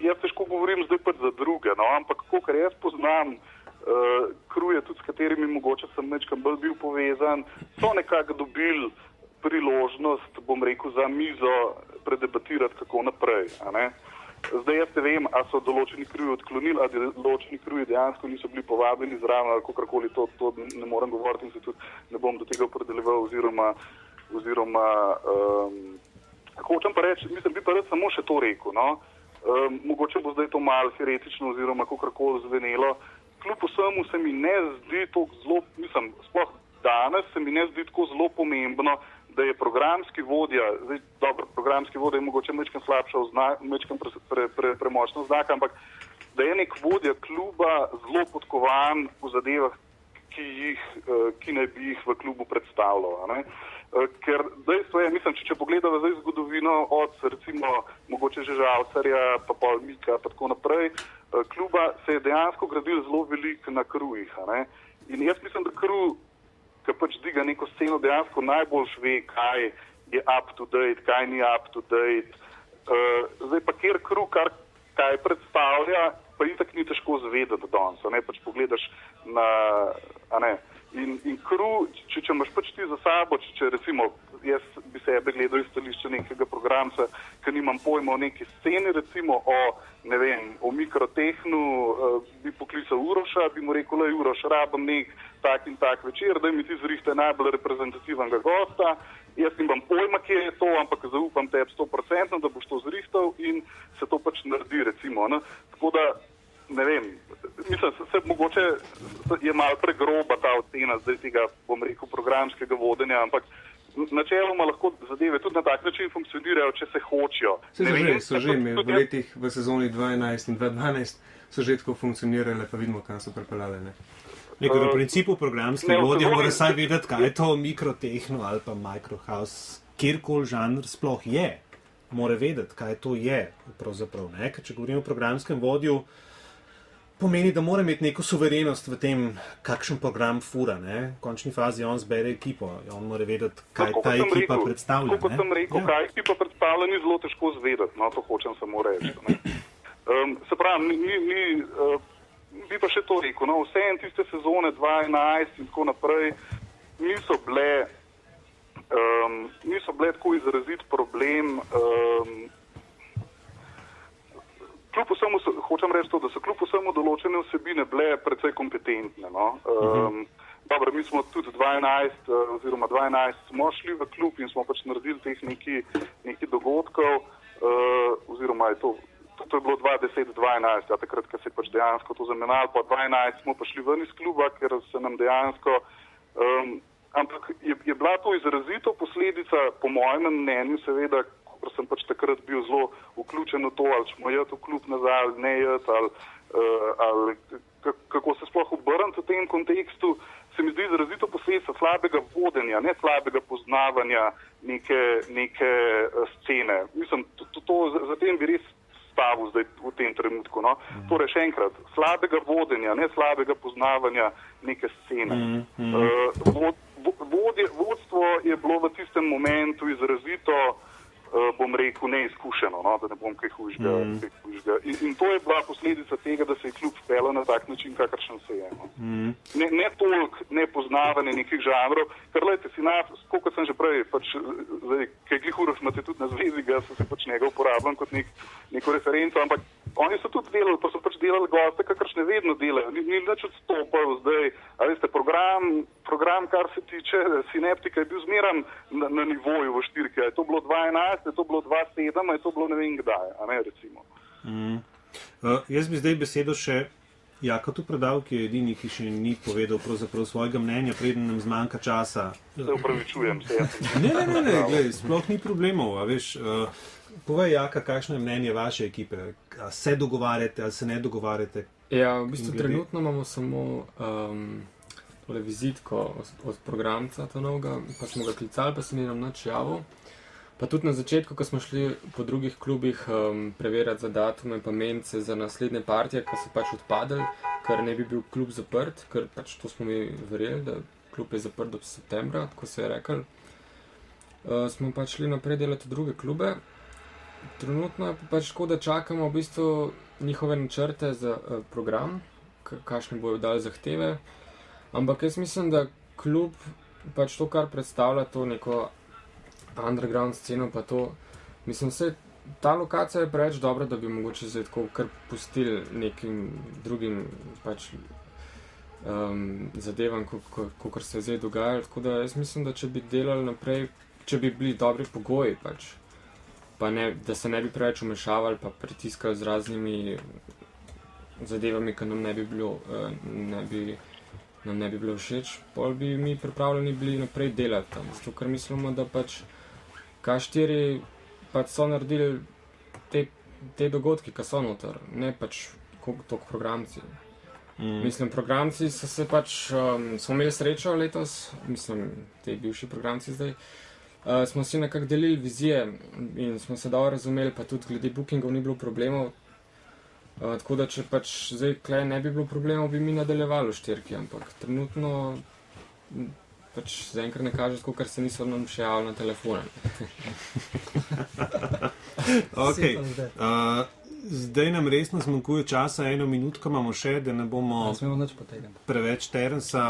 Jaz težko govorim zdaj pa za druge, ampak kolikor jaz poznam kruje, tudi s katerimi mogoče sem nekaj bolj bil povezan, so nekako dobili priložnost, bom rekel, za mizo predebatirati, kako naprej. Zdaj jaz ne vem, a so določeni kruji odklonili, ali določeni kruji dejansko niso bili povabljeni zraven, ali kakorkoli to ne morem govoriti in se tudi ne bom do tega opredeljeval oziroma hočem pa reči, bi pa rad samo še to rekel, mogoče bo zdaj to malo heretično oziroma kakorkoli zvenelo. Kljub vsemu se mi ne zdi toliko zelo, sploh danes se mi ne zdi tako zelo pomembno, da je programski vodja, programski vodja je mogoče majčkeno slabša, majčkeno premočna oznaka, ampak da je nek vodja kluba zelo podkovan v zadevah, ki naj bi jih v klubu predstavljal. Ker dejstvo je, če pogledamo zdaj zgodovino od recimo mogoče že Žalcarja, pa pol Mika, pa tako naprej, kluba se je dejansko gradil zelo veliko na krujih. In jaz mislim, da kruj, ki pač diga neko sceno, dejansko najbolj ve, kaj je up to date, kaj ni up to date. Zdaj pa kjer kruj, kaj predstavlja, pa itak ni težko zvedeti danes. Pač pogledaš na... In kruj, če imaš pač ti za sabo, če recimo jaz bi sebe gledal iz stališča nekega programca, ki nimam pojma o neki sceni, recimo o mikrotehnu, bi poklical Uroša, bi mu rekel, Uroš, rabam nek tak in tak večer, da mi ti zrihte najbolj reprezentativnega gosta, jaz nimam pojma, kje je to, ampak zaupam tebi 100%, da boš to zrihtal in se to pač naredi, recimo. Tako da, ne vem, se mogoče je malo pregroba ta ocena zdaj tega, bom rekel, programskega vodenja, ampak načeloma lahko zadeve tudi na tak način funkcionirajo, če se hočijo. So že v letih v sezoni 2011 in 2012 so že tako funkcionirale, pa vidimo, kam so pripeljale. V principu programski vodja mora saj vedeti, kaj je to mikrotehno ali pa microhouse, kjerkoli žanr sploh je. Mora vedeti, kaj to je pravzaprav. Ker če govorimo o programskem vodju, pomeni, da mora imeti neko suverenost v tem, kakšen program fura. V končni fazi on zbere ekipo. On mora vedeti, kaj ta ekipa predstavlja. Kot sem rekel, kaj ekipa predstavlja, ni zelo težko zvedeti. To hočem samo reči. Se pravi, bi pa še to rekel. Vse en tiste sezone 2011 in tako naprej niso bile tako izrazit problem. Kljub vsemu, hočem reči to, da so kljub vsemu določene vsebine bile precej kompetentne. Dobro, mi smo tudi 2011 oziroma 2012 smo šli v klub in smo pač naredili teh nekaj dogodkov, oziroma je to je bilo 2010-2011, takrat, ko se je pač dejansko to zamenjalo, pa 2011 smo pa šli ven iz kluba, ker se nam dejansko... Ampak je bila to izrazito posledica, po mojem mnenju, seveda, ker sem pač takrat bil zelo vključen v to, ali smo jeti v klub nazaj, ali ne jeti, ali kako se sploh obrniti v tem kontekstu, se mi zdi izrazito posledica slabega vodenja, ne slabega poznavanja neke scene. Mislim, za tem bi res stavil zdaj v tem trenutku. Torej, še enkrat, slabega vodenja, ne slabega poznavanja neke scene. Vodstvo je bilo v tistem momentu izrazito, bom bom rekel, neizkušeno, no, da ne bom kaj hujšega. In to je bila posledica tega, da se je klub vpeljal na tak način, kakršen se je. No. Ne toliko nepoznavanje nekih žanrov, ker lejte si kot sem že prej, zdaj, kaj Glihurov imate tudi na zvezi, ga so se njega uporabljam kot neko referenco, ampak oni so tudi delali, pa so delali goste, kakršne vedno delajo. Ni nič odstopal zdaj, a veste, program, kar se tiče Synaptika, je bil zmeran na nivoju v štirki. Je to bilo 2011, je to bilo 2007, je to bilo ne vem kdaj, a ne recimo. Jaz bi zdaj besedo še Jakotu predal, ki je edini, ki še ni povedal pravzaprav svojega mnenja, preden nam zmanjka časa. Se upravičujem se. Ne, glej, sploh ni problemov, a veš. Povej, Jaka, kakšno je mnenje vaše ekipe? A se dogovarjate ali se ne dogovarjate? Ja, v bistvu trenutno imamo samo tole vizitko od programca ta novega, pa smo ga klicali, pa se ni nam nič javil. Pa tudi na začetku, ko smo šli po drugih klubih preverjati za datume pa mence za naslednje partije, ko so odpadli, ker ne bi bil klub zaprt, ker to smo mi verjeli, da klub je zaprt do septembra, tako se je rekel. Smo šli naprej delati druge klube. Trenutno je pa tako, da čakamo v bistvu njihove načrte za program, kakšne bojo dali zahteve. Ampak jaz mislim, da klub to, kar predstavlja to neko underground sceno, pa to, mislim, ta lokacija je preveč dobra, da bi mogoče zdaj tako kar pustili nekim drugim zadevam, kakor se je zdaj dogajalo. Tako da jaz mislim, da če bi delali naprej, če bi bili dobri pogoji, pa ne, da se ne bi preveč umešavali, pa pritiskali z raznimi zadevami, ki nam ne bi bilo všeč, pol bi mi pripravljeni bili naprej delati tam. Zato, ker mislimo, da K4 so naredili te dogodki, ki so noter, ne toliko programci. Mislim, programci so se smo imeli srečo letos, mislim, te bivši programci zdaj, smo si nekako delili vizije in smo se dobro razumeli, pa tudi glede bookingov ni bilo problemov. Tako da, če zdaj tukaj ne bi bilo problemov, bi mi nadaljevali v štirki, ampak trenutno zaenkrat ne kaže tako, ker se niso nam še javili na telefone. Zdaj nam resno zmanjkuje časa, 1 minutko imamo še, da ne bomo preveč terensa.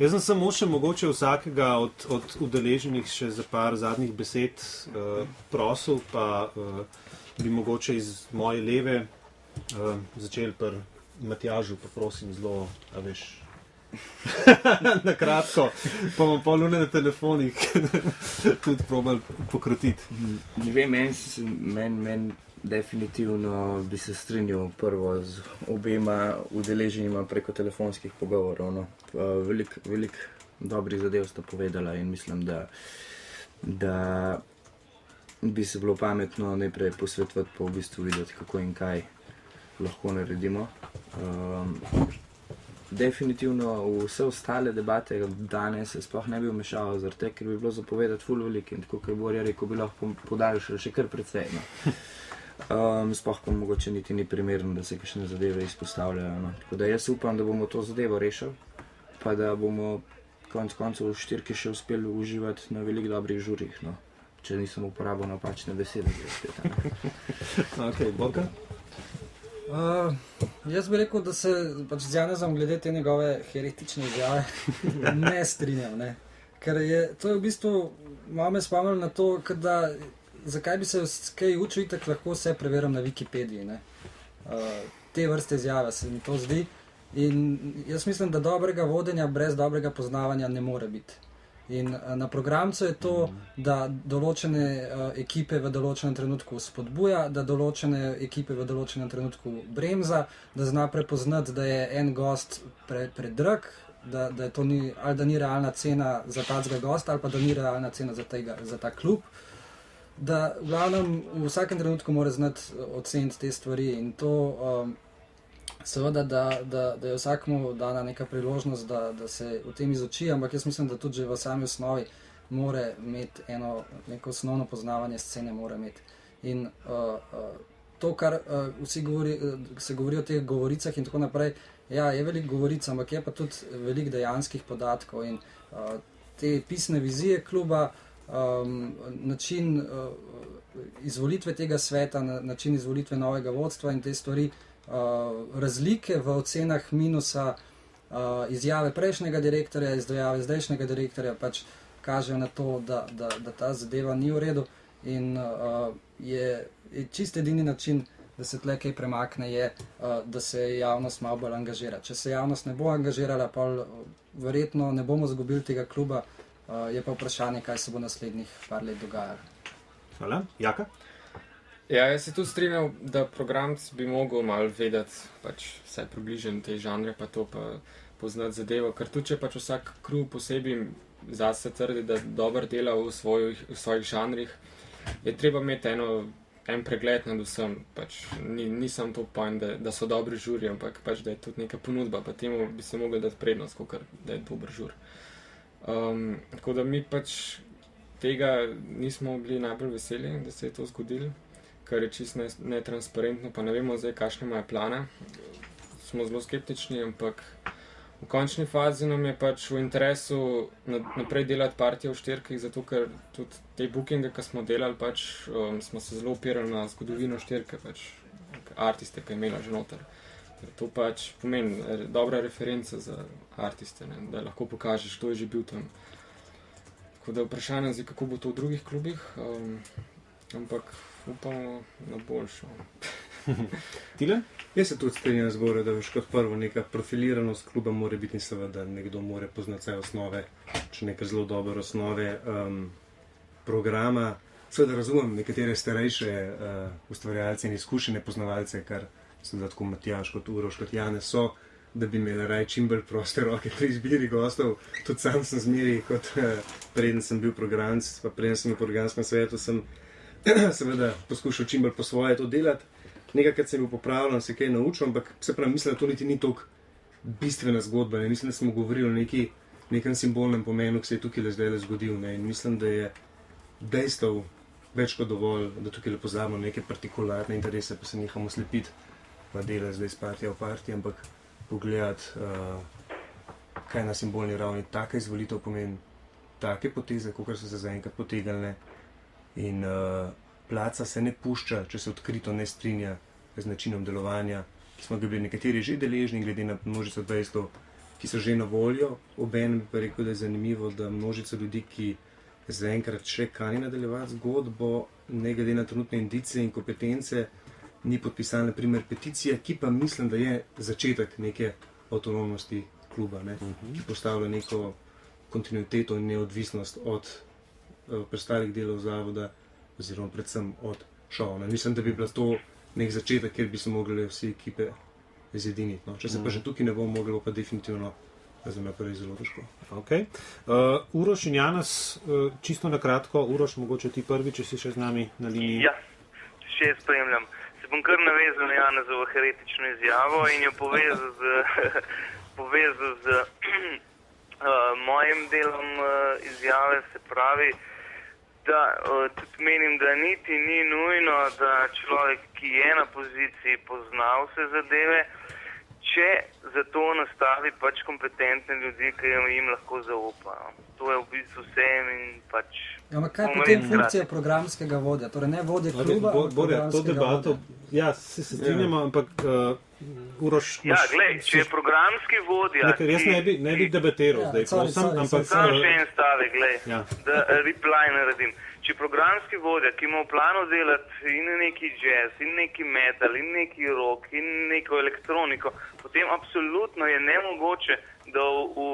Jaz sem samo še mogoče vsakega od udeleženih še za par zadnjih besed prosil, pa bi mogoče iz moje leve začeli pri Matjažu, pa prosim zelo, a veš, na kratko, pa bomo polune na telefonih tudi probali pokrotiti. Ne vem, meni definitivno bi se strinjal prvo z obema udeleženima preko telefonskih pogovorov. No. Veliko dobrih zadev sta povedala in mislim, da bi se bilo pametno najprej posvetovati, pa v bistvu videti, kako in kaj lahko naredimo. Definitivno v vse ostale debate danes se sploh ne bi vmešaval, zaradi tega, ker bi bilo zapovedati ful veliko in tako, ker Borja rekel, bi lahko podaljšali še kar precej. No. Sploh pa mogoče niti ni primerno, da se kakšne zadeve izpostavljajo. No. Tako da jaz upam, da bomo to zadevo rešili, pa da bomo konec koncev v štirki še uspeli uživati na veliko dobrih žurih, no. Če nisem uporabil napačne besede. Ok, Borka? Jaz bi rekel, da se z Janezom glede te njegove heretične izjave ne strinjam, ne. Ker to je v bistvu, malo me spomnilo na to, da zakaj bi se kaj učil, tako lahko vse preverim na Wikipediji, ne. Te vrste izjave se mi to zdi in jaz mislim, da dobrega vodenja brez dobrega poznavanja ne more biti. In na programcu je to, da določene ekipe v določenem trenutku spodbuja, da določene ekipe v določenem trenutku bremza, da zna prepoznati, da je en gost predrag, da to ni, ali da ni realna cena za tacega gosta, ali pa da ni realna cena za ta klub. Da v glavnem v vsakem trenutku mora znati oceniti te stvari in to seveda, da je vsakmu dana neka priložnost, da se v tem izuči, ampak jaz mislim, da tudi že v sami osnovi mora imeti neko osnovno poznavanje scene, mora imeti. In to, kar se govori o teh govoricah in tako naprej, ja, je veliko govoric, ampak je pa tudi veliko dejanskih podatkov in te pisne vizije kluba način izvolitve tega sveta, način izvolitve novega vodstva in te stvari, razlike v ocenah minusa izjave prejšnjega direktorja, izjave zdajšnjega direktorja pač kažejo na to, da ta zadeva ni v redu in je čist edini način, da se tle kaj premakne, je, da se javnost malo bolj angažira. Če se javnost ne bo angažirala, pa verjetno ne bomo izgubili tega kluba, je pa vprašanje, kaj se bo naslednjih par let dogajalo. Hvala. Jaka? Ja, jaz se tudi strinjam, da programc bi mogel malo vedeti, pač vsaj približen te žanre, pa to pa poznati zadevo, ker tudi če pač vsak klub posebej zase trdi, da dobro dela v svojih žanrih, je treba imeti en pregled nad vsem, pač ni samo to point, da so dobri žuri, ampak pač da je tudi neka ponudba, pa temu bi se mogli dati prednost, kakor da je dober žur. Tako da mi pač tega nismo bili najbolj veseli, da se je to zgodilo, kar je čisto netransparentno, pa ne vemo zdaj, kakšne imajo plane. Smo zelo skeptični, ampak v končni fazi nam je pač v interesu naprej delati partijo v štirkih, zato ker tudi te bookinge, ki smo delali, pač smo se zelo opirali na zgodovino štirke, pač artiste, ki je imela že noter. To pač pomeni dobra referenca za artiste, ne, da lahko pokažeš, kdo je že bil tam. Tako da vprašanje je, kako bo to v drugih klubih, ampak upamo na boljšo. Tile? Jaz se tudi strinjam z Bore, da veš kot prvo neka profiliranost kluba mora biti in seveda nekdo mora poznati vse osnove, če neke zelo dobre osnove programa. Seveda razumem nekatere starejše ustvarjalce in izkušene poznavalce, kar seveda tako Matjaž kot Uroš kot Janez so, da bi imeli raj čim bolj proste roke pri izbiri gostov. Tudi sam sem zmeri, kot preden sem bil programc, pa preden sem bil v programskem svetu, sem seveda poskušal čim bolj po svoje to delati. Nekaj, sem bil popravljen, se kaj naučil, ampak se pravi, mislim, da to niti ni toliko bistvena zgodba. Ne? Mislim, da smo govorili o nekem simbolnem pomenu, ki se je tukaj zdaj zgodil. Ne? In mislim, da je dejstev več kot dovolj, da tukaj pozabimo neke partikularne interese, pa se nehamo slepiti, pa delati zdaj s partija v partiji, ampak pogledati, kaj na simbolni ravni taka izvolitev pomeni, take poteze, kot so se zaenkrat potegnile. In placa se ne pušča, če se odkrito ne strinja z načinom delovanja, ki smo ga bili nekateri že deležni, glede na množico dejstev, ki so že na voljo. Obenem pa rekel, da je zanimivo, da množica ljudi, ki zaenkrat še kani nadaljevati zgodbo, ne glede na trenutne indicije in kompetence, ni podpisala na primer peticija, ki pa mislim, da je začetek neke avtonomnosti kluba, ne? Ki postavlja neko kontinuiteto in neodvisnost od preostalih delov zavoda, oziroma predvsem od šova. Mislim, da bi bila to nek začetek, kjer bi se mogli vsi ekipe zjediniti. No. Če se pa že tukaj ne bomo mogli, pa definitivno za naprej zelo težko. Okay. Uroš in Janez, čisto na kratko, Uroš, mogoče ti prvi, če si še z nami na liniji. Ja, še spremljam. Se bom kar navezal na Janezovo heretično izjavo in jo povezal z mojim delom izjave, se pravi, da tudi menim, da niti ni nujno, da človek, ki je na poziciji, pozna vse zadeve, če za to nastavi pač kompetentne ljudi, ki jim lahko zaupa. To je v bistvu vsem in pač... Ampak kaj potem funkcija programskega vodja? Torej ne vodja kluba, ampak programskega vodja? Ja, se strinjamo, ampak Uroš... Ja, glej, če je programski vodja... Jaz ne bi debatiral zdaj, ampak... Sam še en stavek, glej, da reply naredim. Če programski vodja, ki ima v planu delati in neki jazz, in neki metal, in neki rock, in neko elektroniko, potem absolutno je nemogoče, da v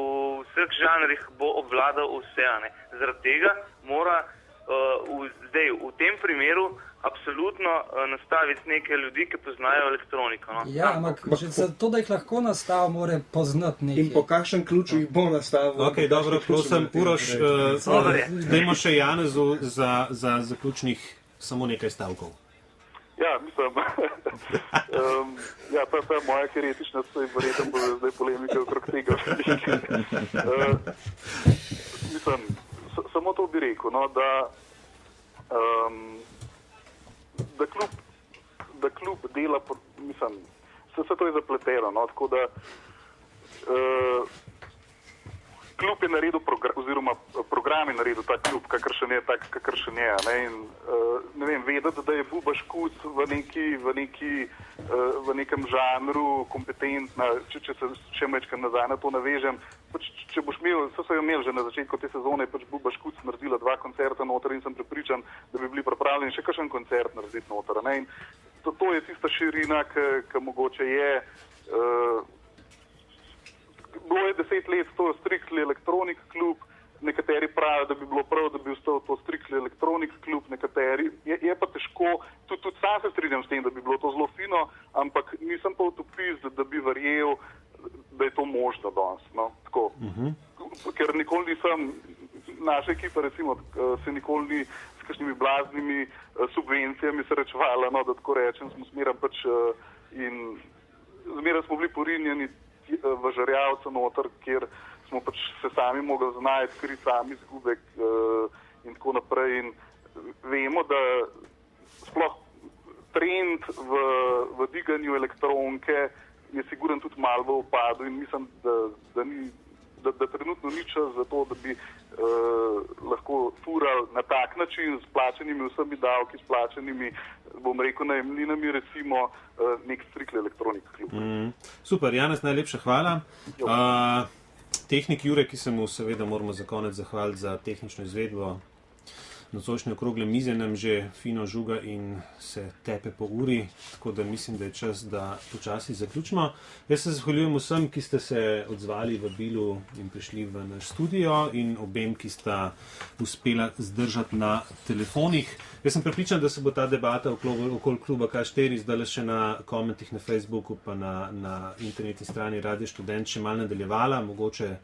vseh žanrih bo obvladal vse. Zaradi tega mora zdaj v tem primeru absolutno nastaviti neke ljudi, ki poznajo elektroniko. No? Ja, ampak že zato, da jih lahko nastavi, mora poznati nekaj. In po kakšen ključu jih bo nastavil? Ok, dobro, prosim, Uroš, dajmo še Janezu za zaključnih samo nekaj stavkov. Ja, mislim, ta moja heretičnost se verjetno bo zdaj polemika okrog tega. Mislim, samo to bi rekel, no, da klub dela, mislim, vse to je zapleteno, no, tako da klub je naredil oziroma program je naredil ta klub, kakršen je, ne, in ne vem, vedeti, da je Buba Škuc v nekem žanru kompetentna, če se še mečkam nazaj na to navežem, pač, če boš imel, so jo imeli že na začetku te sezone, pač Buba Škuc naredila 2 koncerta noter in sem prepričan, da bi bili pripravljeni še kakšen koncert narediti noter, ne, in to je tista širina, ki mogoče je. Bilo je 10 let to Strictly Electronic klub, nekateri pravijo, da bi bilo prav, da bi ostal to Strictly Electronic klub, nekateri. Je pa težko, tudi sam se strinjam s tem, da bi bilo to zelo fino, ampak nisem pa utopist, da bi verjel, da je to možno danes. No? Tako. Ker nikoli nisem, naša ekipa recimo, se nikoli ni s kakšnimi blaznimi subvencijami srečevala, no, da tako rečem, smo zmeraj pač in zmeraj smo bili porinjeni v žerjavca noter, kjer smo pač se sami mogli znajti, kriti sami izgube in tako naprej. In vemo, da sploh trend v diganju elektronke je siguren tudi malo v upadu in mislim, da trenutno ni čas za to, da bi lahko furali na tak način s plačenimi vsemi davki, s plačenimi, bom rekel, najemninami recimo nek Strictly Electronic klub. Super, Janez, najlepša hvala. Tehnik Jure, ki se mu seveda moramo za konec zahvaliti za tehnično izvedbo. Nocojšnje okrogle mize nam že fino žuga in se tepe po uri, tako da mislim, da je čas, da počasi zaključimo. Jaz se zahvaljujem vsem, ki ste se odzvali v Bilu in prišli v naš studio in obem, ki sta uspela zdržati na telefonih. Jaz sem prepričan, da se bo ta debata okoli kluba K4 zdaj še na komentih na Facebooku pa na internetni strani Radio Študent še malo nadaljevala, mogoče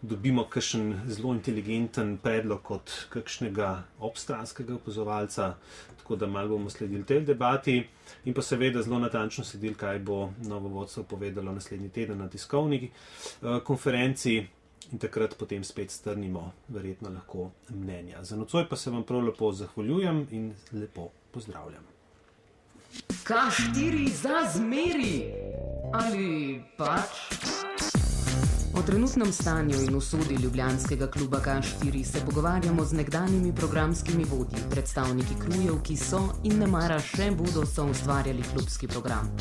dobimo kakšen zelo inteligenten predlog od kakšnega obstranskega opazovalca, tako da malo bomo sledili tej debati in pa seveda zelo natančno sledili, kaj bo novo vodstvo povedalo naslednji teden na tiskovni konferenci in takrat potem spet strnimo verjetno lahko mnenja. Za nocoj pa se vam prav lepo zahvaljujem in lepo pozdravljam. K4 za zmeri ali pač? O trenutnem stanju in usodi ljubljanskega kluba K4 se pogovarjamo z nekdanjimi programskimi vodji, predstavniki krujev, ki so in nemara še bodo soustvarjali klubski program.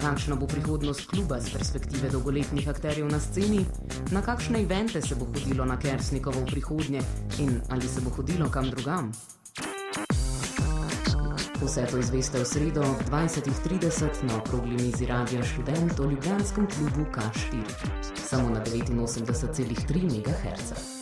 Kakšna bo prihodnost kluba z perspektive dolgoletnih akterjev na sceni? Na kakšne evente se bo hodilo na Kersnikovo v prihodnje in ali se bo hodilo kam drugam? Vse to izveste v sredo 20:30 na okrogli mizi Radia Študent o ljubljanskem klubu K4. Samo na 89,3 MHz.